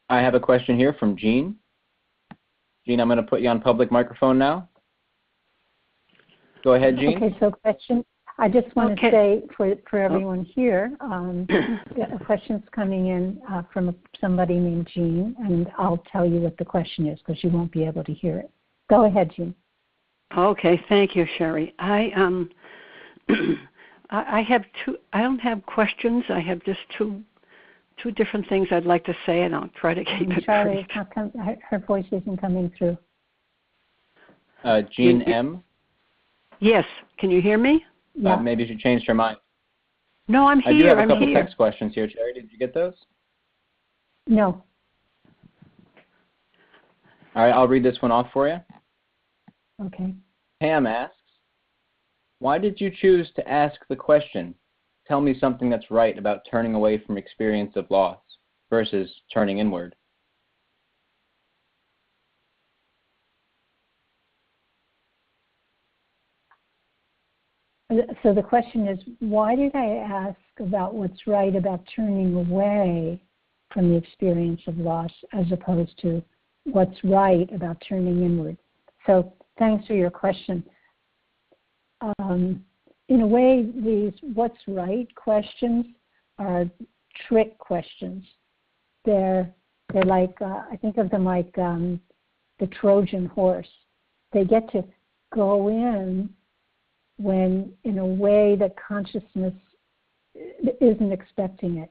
I have a question here from Jean. Jean, I'm going to put you on public microphone now. Go ahead, Jean. Okay, so question. I just want to say for everyone here, a question's coming in from somebody named Jean, and I'll tell you what the question is because you won't be able to hear it. Go ahead, Jean. Okay, thank you, Sherry. I have two. I don't have questions. I have just two different things I'd like to say, and I'll try to keep it Charlie, brief. her voice isn't coming through. Jean M. Yes, can you hear me? Yeah. Maybe she changed her mind. No, I'm here. I do have a couple text questions here, Sherry. Did you get those? No. All right, I'll read this one off for you. Okay. Pam asks, why did you choose to ask the question, tell me something that's right about turning away from experience of loss versus turning inward? So the question is, why did I ask about what's right about turning away from the experience of loss as opposed to what's right about turning inward? So thanks for your question. In a way, these what's right questions are trick questions. They're like, I think of them like the Trojan horse. They get to go in when in a way that consciousness isn't expecting it.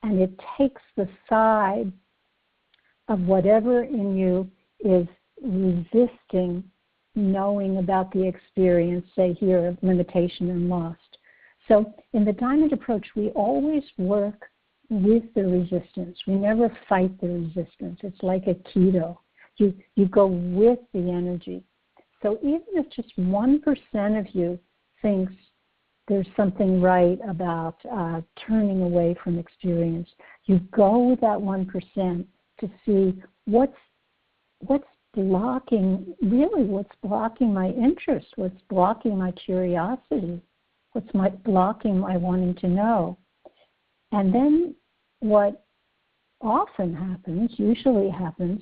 And it takes the side of whatever in you is resisting knowing about the experience, say here, of limitation and loss. So in the diamond approach, we always work with the resistance. We never fight the resistance. It's like a keto. You go with the energy. So even if just 1% of you thinks there's something right about turning away from experience, you go with that 1% to see what's blocking my interest, what's blocking my curiosity, what's blocking my wanting to know. And then what often happens, usually happens,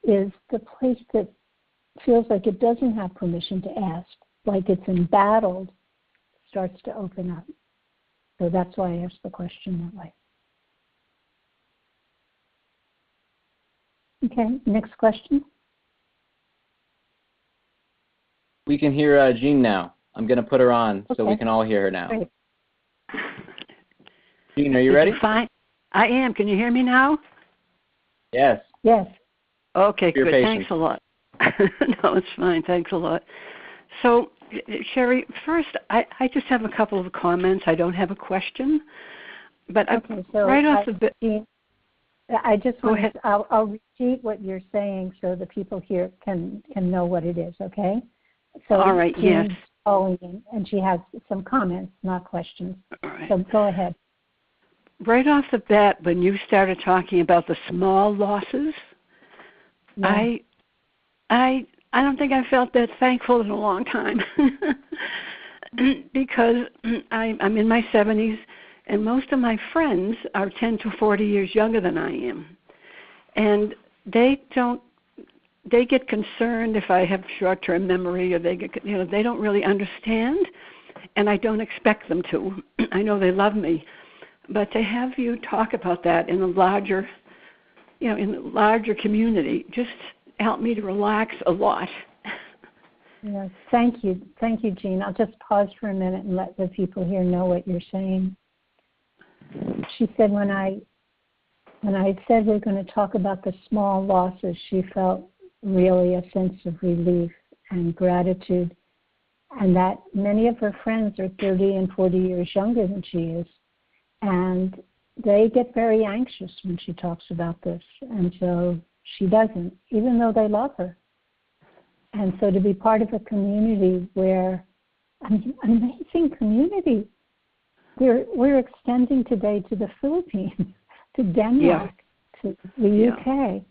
is the place that feels like it doesn't have permission to ask, like it's embattled, starts to open up. So that's why I asked the question that way. Okay, next question. We can hear Jean now. I'm going to put her on so we can all hear her now. Great. Jean, are you ready? Fine. I am. Can you hear me now? Yes. Yes. Okay, good. Patience. Thanks a lot. No, it's fine. Thanks a lot. So, Sherry, first, I just have a couple of comments. I don't have a question. But okay, so right off the bat, I just want to, I'll repeat what you're saying so the people here can know what it is, okay? So all right, yes. Calling in, and she has some comments, not questions. All right. So go ahead. Right off the bat, when you started talking about the small losses, yeah. I don't think I felt that thankful in a long time because I'm in my 70s, and most of my friends are 10 to 40 years younger than I am, and they get concerned if I have short-term memory, or they don't really understand, and I don't expect them to. I know they love me, but to have you talk about that in a larger, in the larger community just helped me to relax a lot. Yes, thank you, Jean. I'll just pause for a minute and let the people here know what you're saying. She said when I said we're going to talk about the small losses, she felt really a sense of relief and gratitude, and that many of her friends are 30 and 40 years younger than she is, and they get very anxious when she talks about this, and so she doesn't, even though they love her. And so to be part of a community where, an amazing community, we're extending today to the Philippines, to Denmark, to the UK,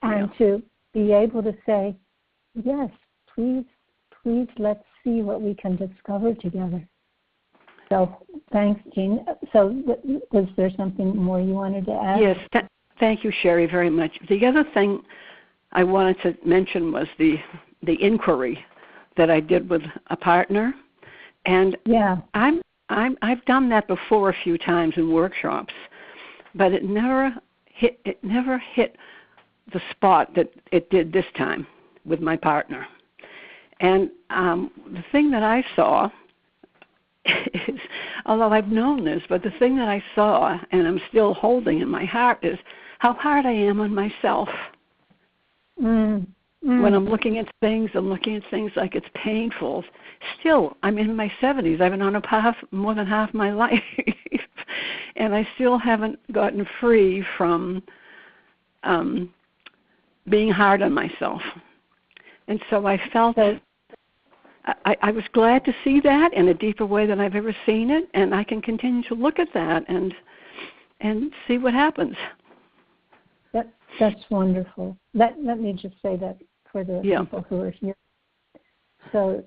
and to be able to say, yes, please, let's see what we can discover together. So thanks, Jean. So was there something more you wanted to add? Yes, thank you, Sherry, very much. The other thing I wanted to mention was the inquiry that I did with a partner, and I've done that before a few times in workshops, but it never hit the spot that it did this time with my partner. And the thing that I saw is, although I've known this, but the thing that I saw and I'm still holding in my heart is how hard I am on myself. When I'm looking at things, like it's painful. Still, I'm in my 70s. I've been on a path more than half my life, and I still haven't gotten free from being hard on myself. And so I felt I was glad to see that in a deeper way than I've ever seen it, and I can continue to look at that and see what happens. That's wonderful. Let me just say that for the people who are here. So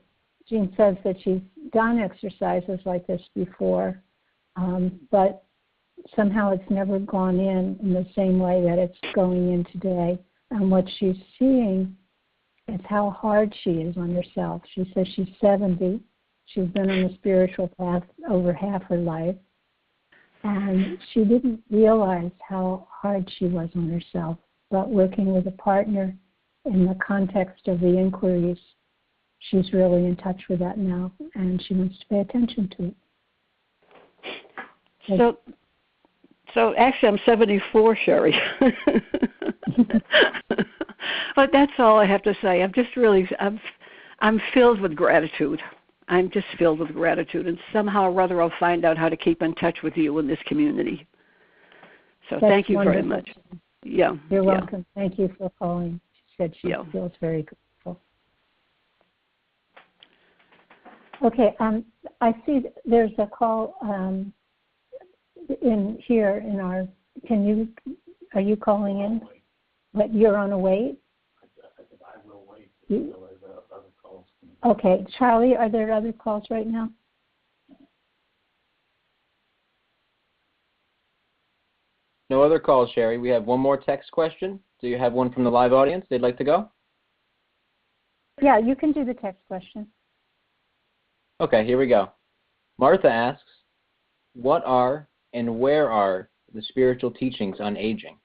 Jean says that she's done exercises like this before, but somehow it's never gone in the same way that it's going in today. And what she's seeing is how hard she is on herself. She says she's 70. She's been on the spiritual path over half her life. And she didn't realize how hard she was on herself. But working with a partner in the context of the inquiries, she's really in touch with that now, and she wants to pay attention to it. So actually I'm 74, Sherry. But that's all I have to say. I'm just really, I'm filled with gratitude. I'm just filled with gratitude, and somehow or other I'll find out how to keep in touch with you in this community. So thank you very much. Yeah. You're welcome. Thank you for calling. She said she feels very grateful. Okay, I see there's a call in here in our, are you calling in? But you're on a wait? I will wait until other calls. Okay, Charlie, are there other calls right now? No other calls, Sherry. We have one more text question. Do you have one from the live audience they'd like to go? Yeah, you can do the text question. Okay, here we go. Martha asks, what are and where are the spiritual teachings on aging?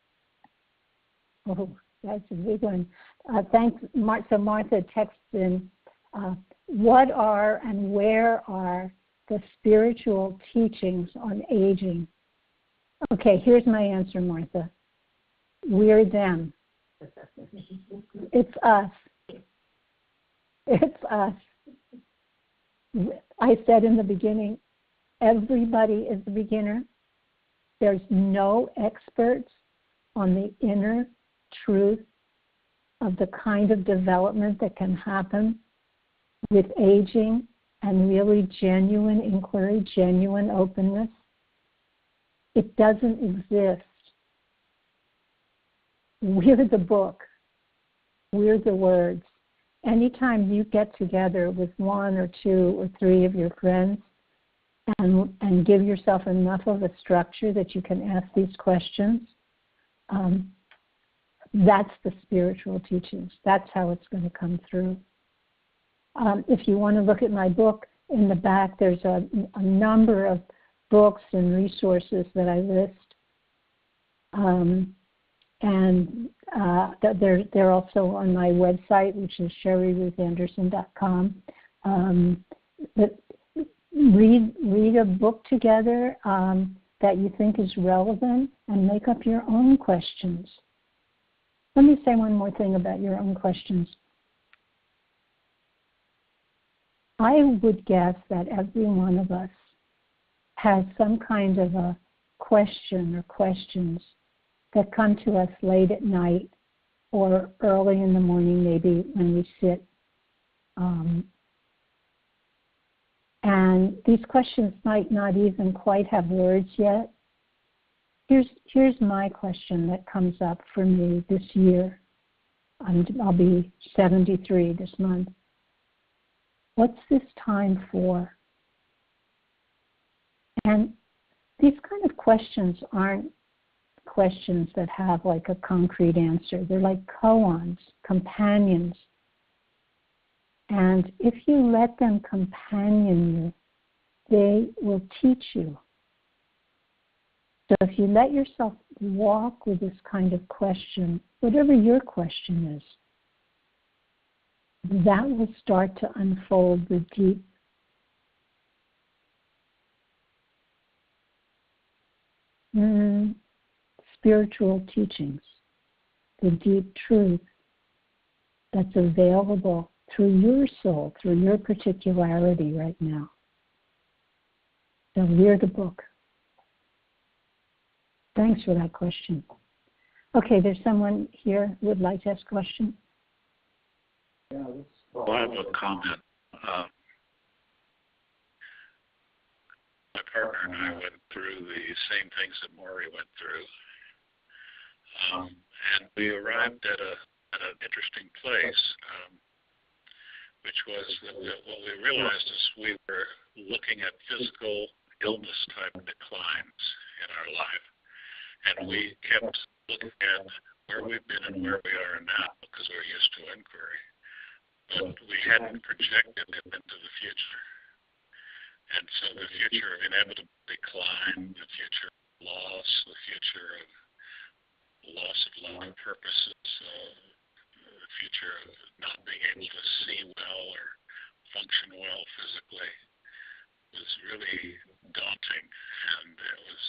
Oh, that's a big one. Thanks, so Martha texts in, what are and where are the spiritual teachings on aging? Okay, here's my answer, Martha. We're them. It's us. It's us. I said in the beginning, everybody is a beginner. There's no experts on the inner truth of the kind of development that can happen with aging and really genuine inquiry, genuine openness. It doesn't exist. We're the book. We're the words. Anytime you get together with one or two or three of your friends and give yourself enough of a structure that you can ask these questions, that's the spiritual teachings. That's how it's going to come through. If you want to look at my book, in the back there's a number of books and resources that I list. And they're also on my website, which is sherryruthanderson.com. But read a book together that you think is relevant and make up your own questions. Let me say one more thing about your own questions. I would guess that every one of us has some kind of a question or questions that come to us late at night or early in the morning, maybe when we sit. And these questions might not even quite have words yet. Here's my question that comes up for me this year. I'll be 73 this month. What's this time for? And these kind of questions aren't questions that have like a concrete answer. They're like koans, companions. And if you let them companion you, they will teach you. So if you let yourself walk with this kind of question, whatever your question is, that will start to unfold the deep spiritual teachings, the deep truth that's available through your soul, through your particularity right now. So read the book. Thanks for that question. Okay, there's someone here who would like to ask a question. Well, I have a comment. My partner and I went through the same things that Maury went through. And we arrived at an interesting place, which was that what we realized is we were looking at physical illness type declines in our life. And we kept looking at where we've been and where we are now because we're used to inquiry. But we hadn't projected it into the future. And so the future of inevitable decline, the future of loss, the future of loss of life purposes, the future of not being able to see well or function well physically was really daunting, and it was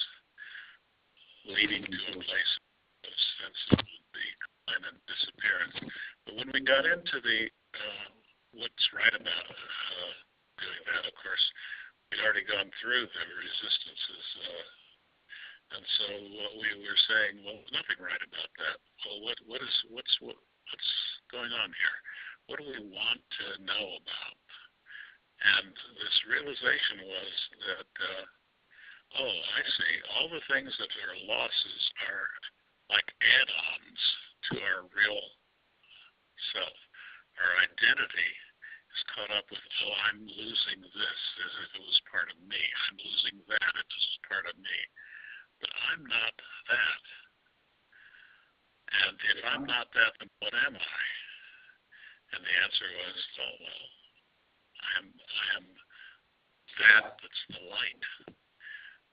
leading to a place of sense of decline and disappearance. But when we got into the what's right about doing that, of course, we'd already gone through the resistances, and so what we were saying, well, nothing right about that. Well, what's going on here? What do we want to know about? And this realization was that, I see. All the things that are losses are like add-ons to our real self. Our identity is caught up with, I'm losing this as if it was part of me. I'm losing that as if it was part of me. But I'm not that. And if I'm not that, then what am I? And the answer was, I am that that's the light.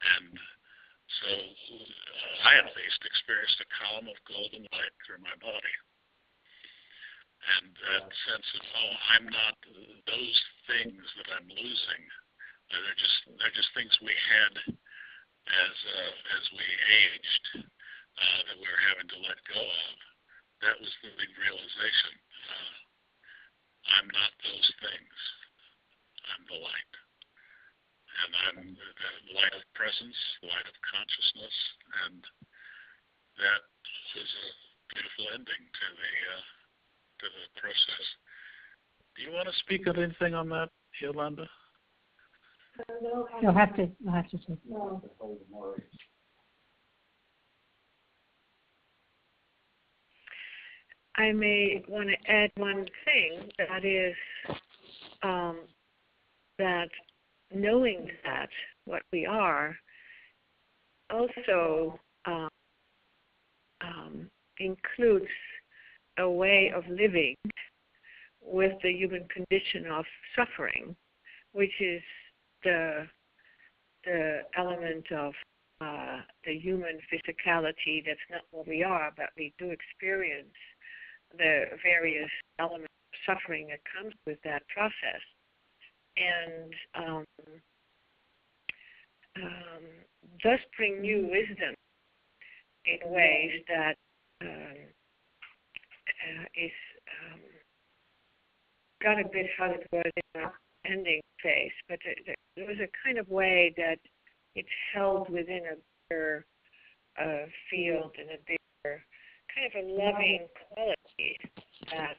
And so I at least experienced a column of golden light through my body. And that sense of, I'm not those things that I'm losing. They're just things we had as we aged that we were having to let go of. That was the big realization. I'm not those things. I'm the light. And I'm the light of presence, the light of consciousness, and that was a beautiful ending to the process. Do you want to speak of anything on that, Yolanda? No, You'll have to say. No. I may want to add one thing, that is that knowing that what we are also includes a way of living with the human condition of suffering, which is the element of the human physicality that's not what we are, but we do experience the various elements of suffering that comes with that process. And thus bring new wisdom in ways that is got a bit how it was in our ending phase, but there was a kind of way that it's held within a bigger field and a bigger kind of a loving quality reality that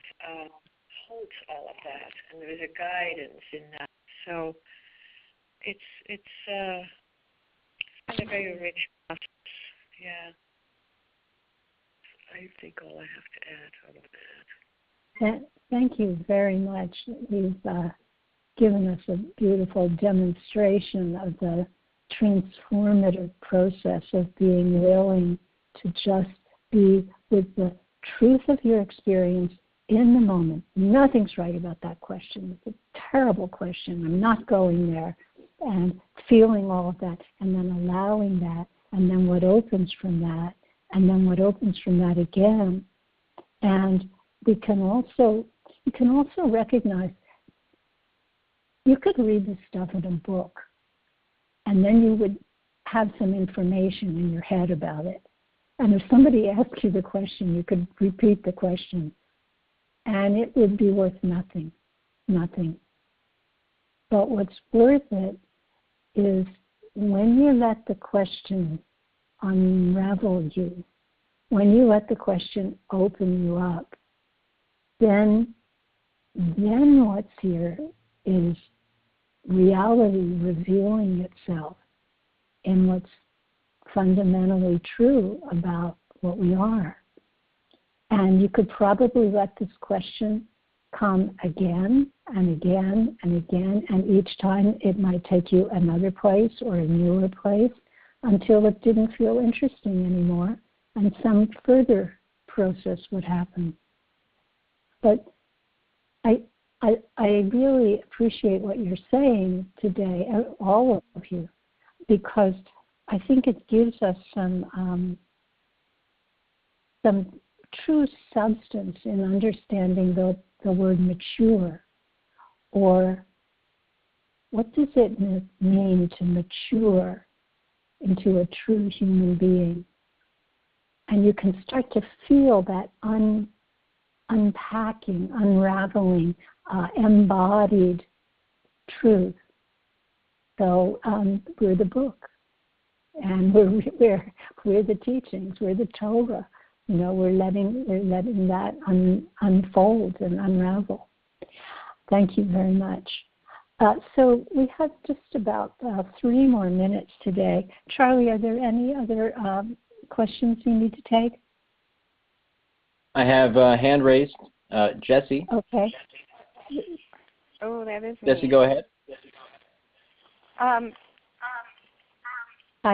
holds all of that, and there's a guidance in that. So it's kind of a very rich process. Yeah. I think all I have to add on that. Thank you very much. You've given us a beautiful demonstration of the transformative process of being willing to just be with the truth of your experience in the moment. Nothing's right about that question. It's a terrible question. I'm not going there. And feeling all of that, and then allowing that, and then what opens from that, and then what opens from that again. And you can also recognize you could read this stuff in a book, and then you would have some information in your head about it. And if somebody asked you the question, you could repeat the question, and it would be worth nothing. But what's worth it is when you let the question unravel you, when you let the question open you up, then what's here is reality revealing itself in what's fundamentally true about what we are. And you could probably let this question come again and again and again, and each time it might take you another place or a newer place until it didn't feel interesting anymore, and some further process would happen. But I really appreciate what you're saying today, all of you, because I think it gives us some true substance in understanding the word mature, or what does it mean to mature into a true human being. And you can start to feel that unpacking, unraveling, embodied truth. So we're the book, and we're the teachings, we're the Torah. You know, we're letting that unfold and unravel. Thank you very much. So we have just about 3 more minutes today. Charlie, are there any other questions you need to take? I have a hand raised. Jesse. Okay. Oh, that is Jesse, me. go ahead. Hi,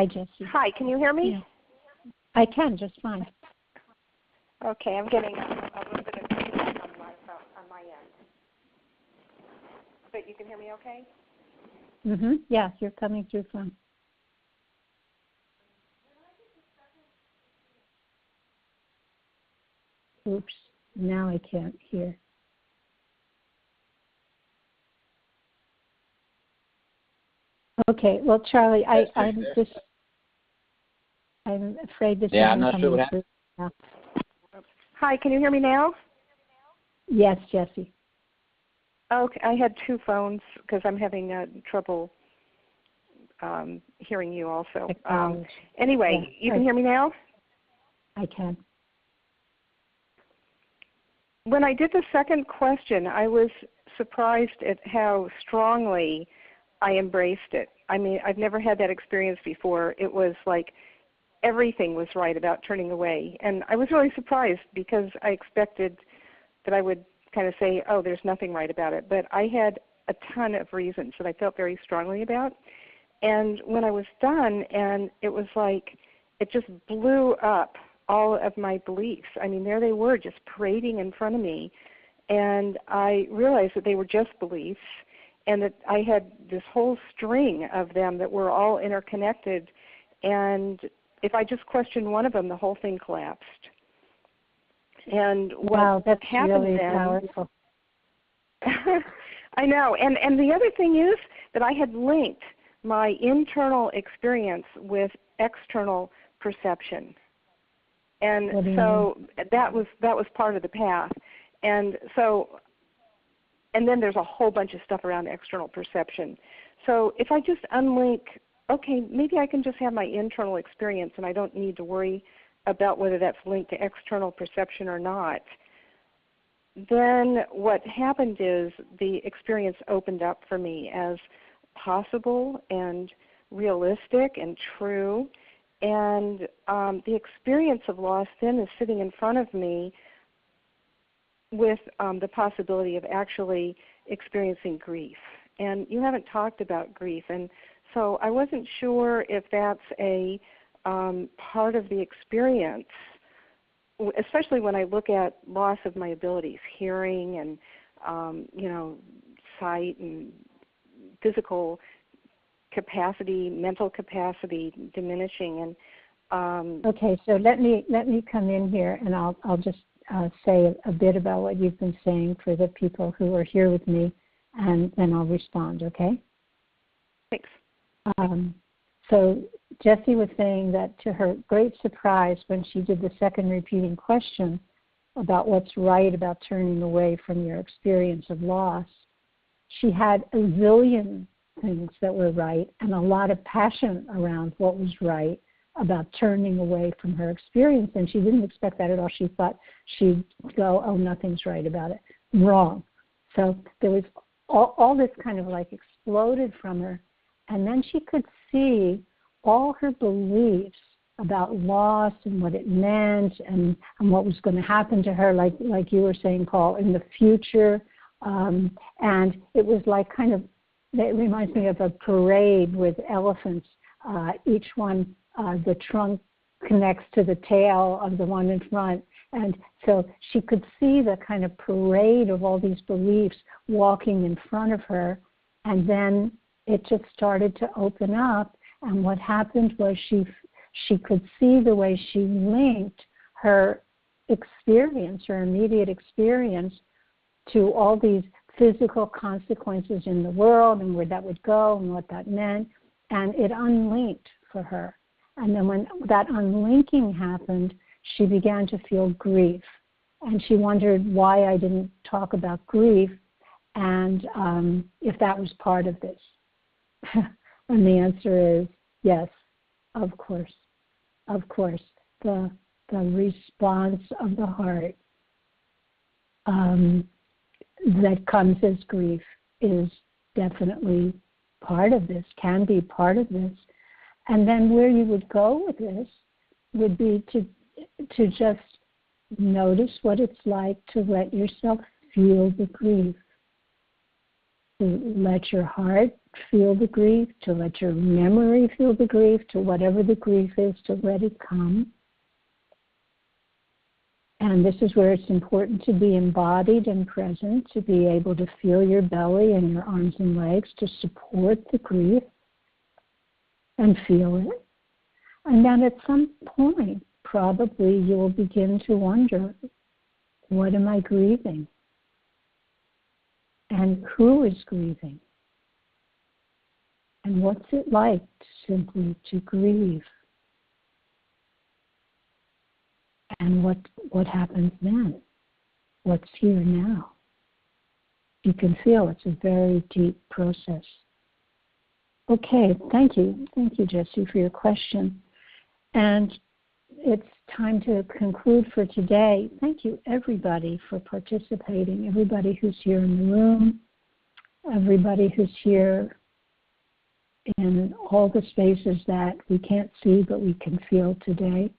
Jesse. Hi, can you hear me? Yeah. I can, just fine. Okay, I'm getting a little bit of feedback on my end. But you can hear me okay? Yeah, you're coming through fine. Oops, now I can't hear. Okay, well, Charlie, I'm afraid this I'm isn't not sure what coming happened. through now. Hi, can you hear me now? Yes, Jesse. Okay, I had 2 phones because I'm having trouble hearing you also. Anyway, yeah, you can hear me now? I can. When I did the second question, I was surprised at how strongly I embraced it. I mean, I've never had that experience before. It was like everything was right about turning away. And I was really surprised because I expected that I would kind of say, oh, there's nothing right about it. But I had a ton of reasons that I felt very strongly about. And when I was done, and it was like it just blew up all of my beliefs. I mean, there they were just parading in front of me. And I realized that they were just beliefs, and that I had this whole string of them that were all interconnected. And if I just questioned one of them, the whole thing collapsed. And wow, that's happened really then, powerful. I know. And the other thing is that I had linked my internal experience with external perception. And so that was part of the path. And then there's a whole bunch of stuff around external perception. So if I just unlink, okay, maybe I can just have my internal experience and I don't need to worry about whether that's linked to external perception or not. then what happened is the experience opened up for me as possible and realistic and true. And the experience of loss then is sitting in front of me with the possibility of actually experiencing grief. And you haven't talked about grief, and so I wasn't sure if that's a part of the experience, especially when I look at loss of my abilities, hearing and sight and physical capacity, mental capacity diminishing. And okay, so let me come in here, and I'll just say a bit about what you've been saying for the people who are here with me, and then I'll respond. Okay. Thanks. So Jessie was saying that to her great surprise, when she did the second repeating question about what's right about turning away from your experience of loss, she had a zillion things that were right and a lot of passion around what was right about turning away from her experience. And she didn't expect that at all. She thought she'd go, oh, nothing's right about it. Wrong. So there was all this kind of like exploded from her. And then she could see all her beliefs about loss and what it meant and what was going to happen to her, like you were saying, Paul, in the future. And it was like kind of, it reminds me of a parade with elephants. Each one, the trunk connects to the tail of the one in front. And so she could see the kind of parade of all these beliefs walking in front of her. And then it just started to open up, and what happened was she could see the way she linked her experience, her immediate experience, to all these physical consequences in the world and where that would go and what that meant, and it unlinked for her. And then when that unlinking happened, she began to feel grief, and she wondered why I didn't talk about grief and if that was part of this. And the answer is yes, of course. Of course. The response of the heart that comes as grief is definitely part of this, can be part of this. And then where you would go with this would be to just notice what it's like to let yourself feel the grief, to let your heart feel the grief, to let your memory feel the grief, to whatever the grief is, to let it come. And this is where it's important to be embodied and present, to be able to feel your belly and your arms and legs, to support the grief and feel it. And then at some point, probably you'll begin to wonder, what am I grieving? And who is grieving? And what's it like simply to grieve? And what happens then? What's here now? You can feel it's a very deep process. Okay, thank you. Thank you, Jessie, for your question. And it's time to conclude for today. Thank you, everybody, for participating, everybody who's here in the room, everybody who's here in all the spaces that we can't see but we can feel today.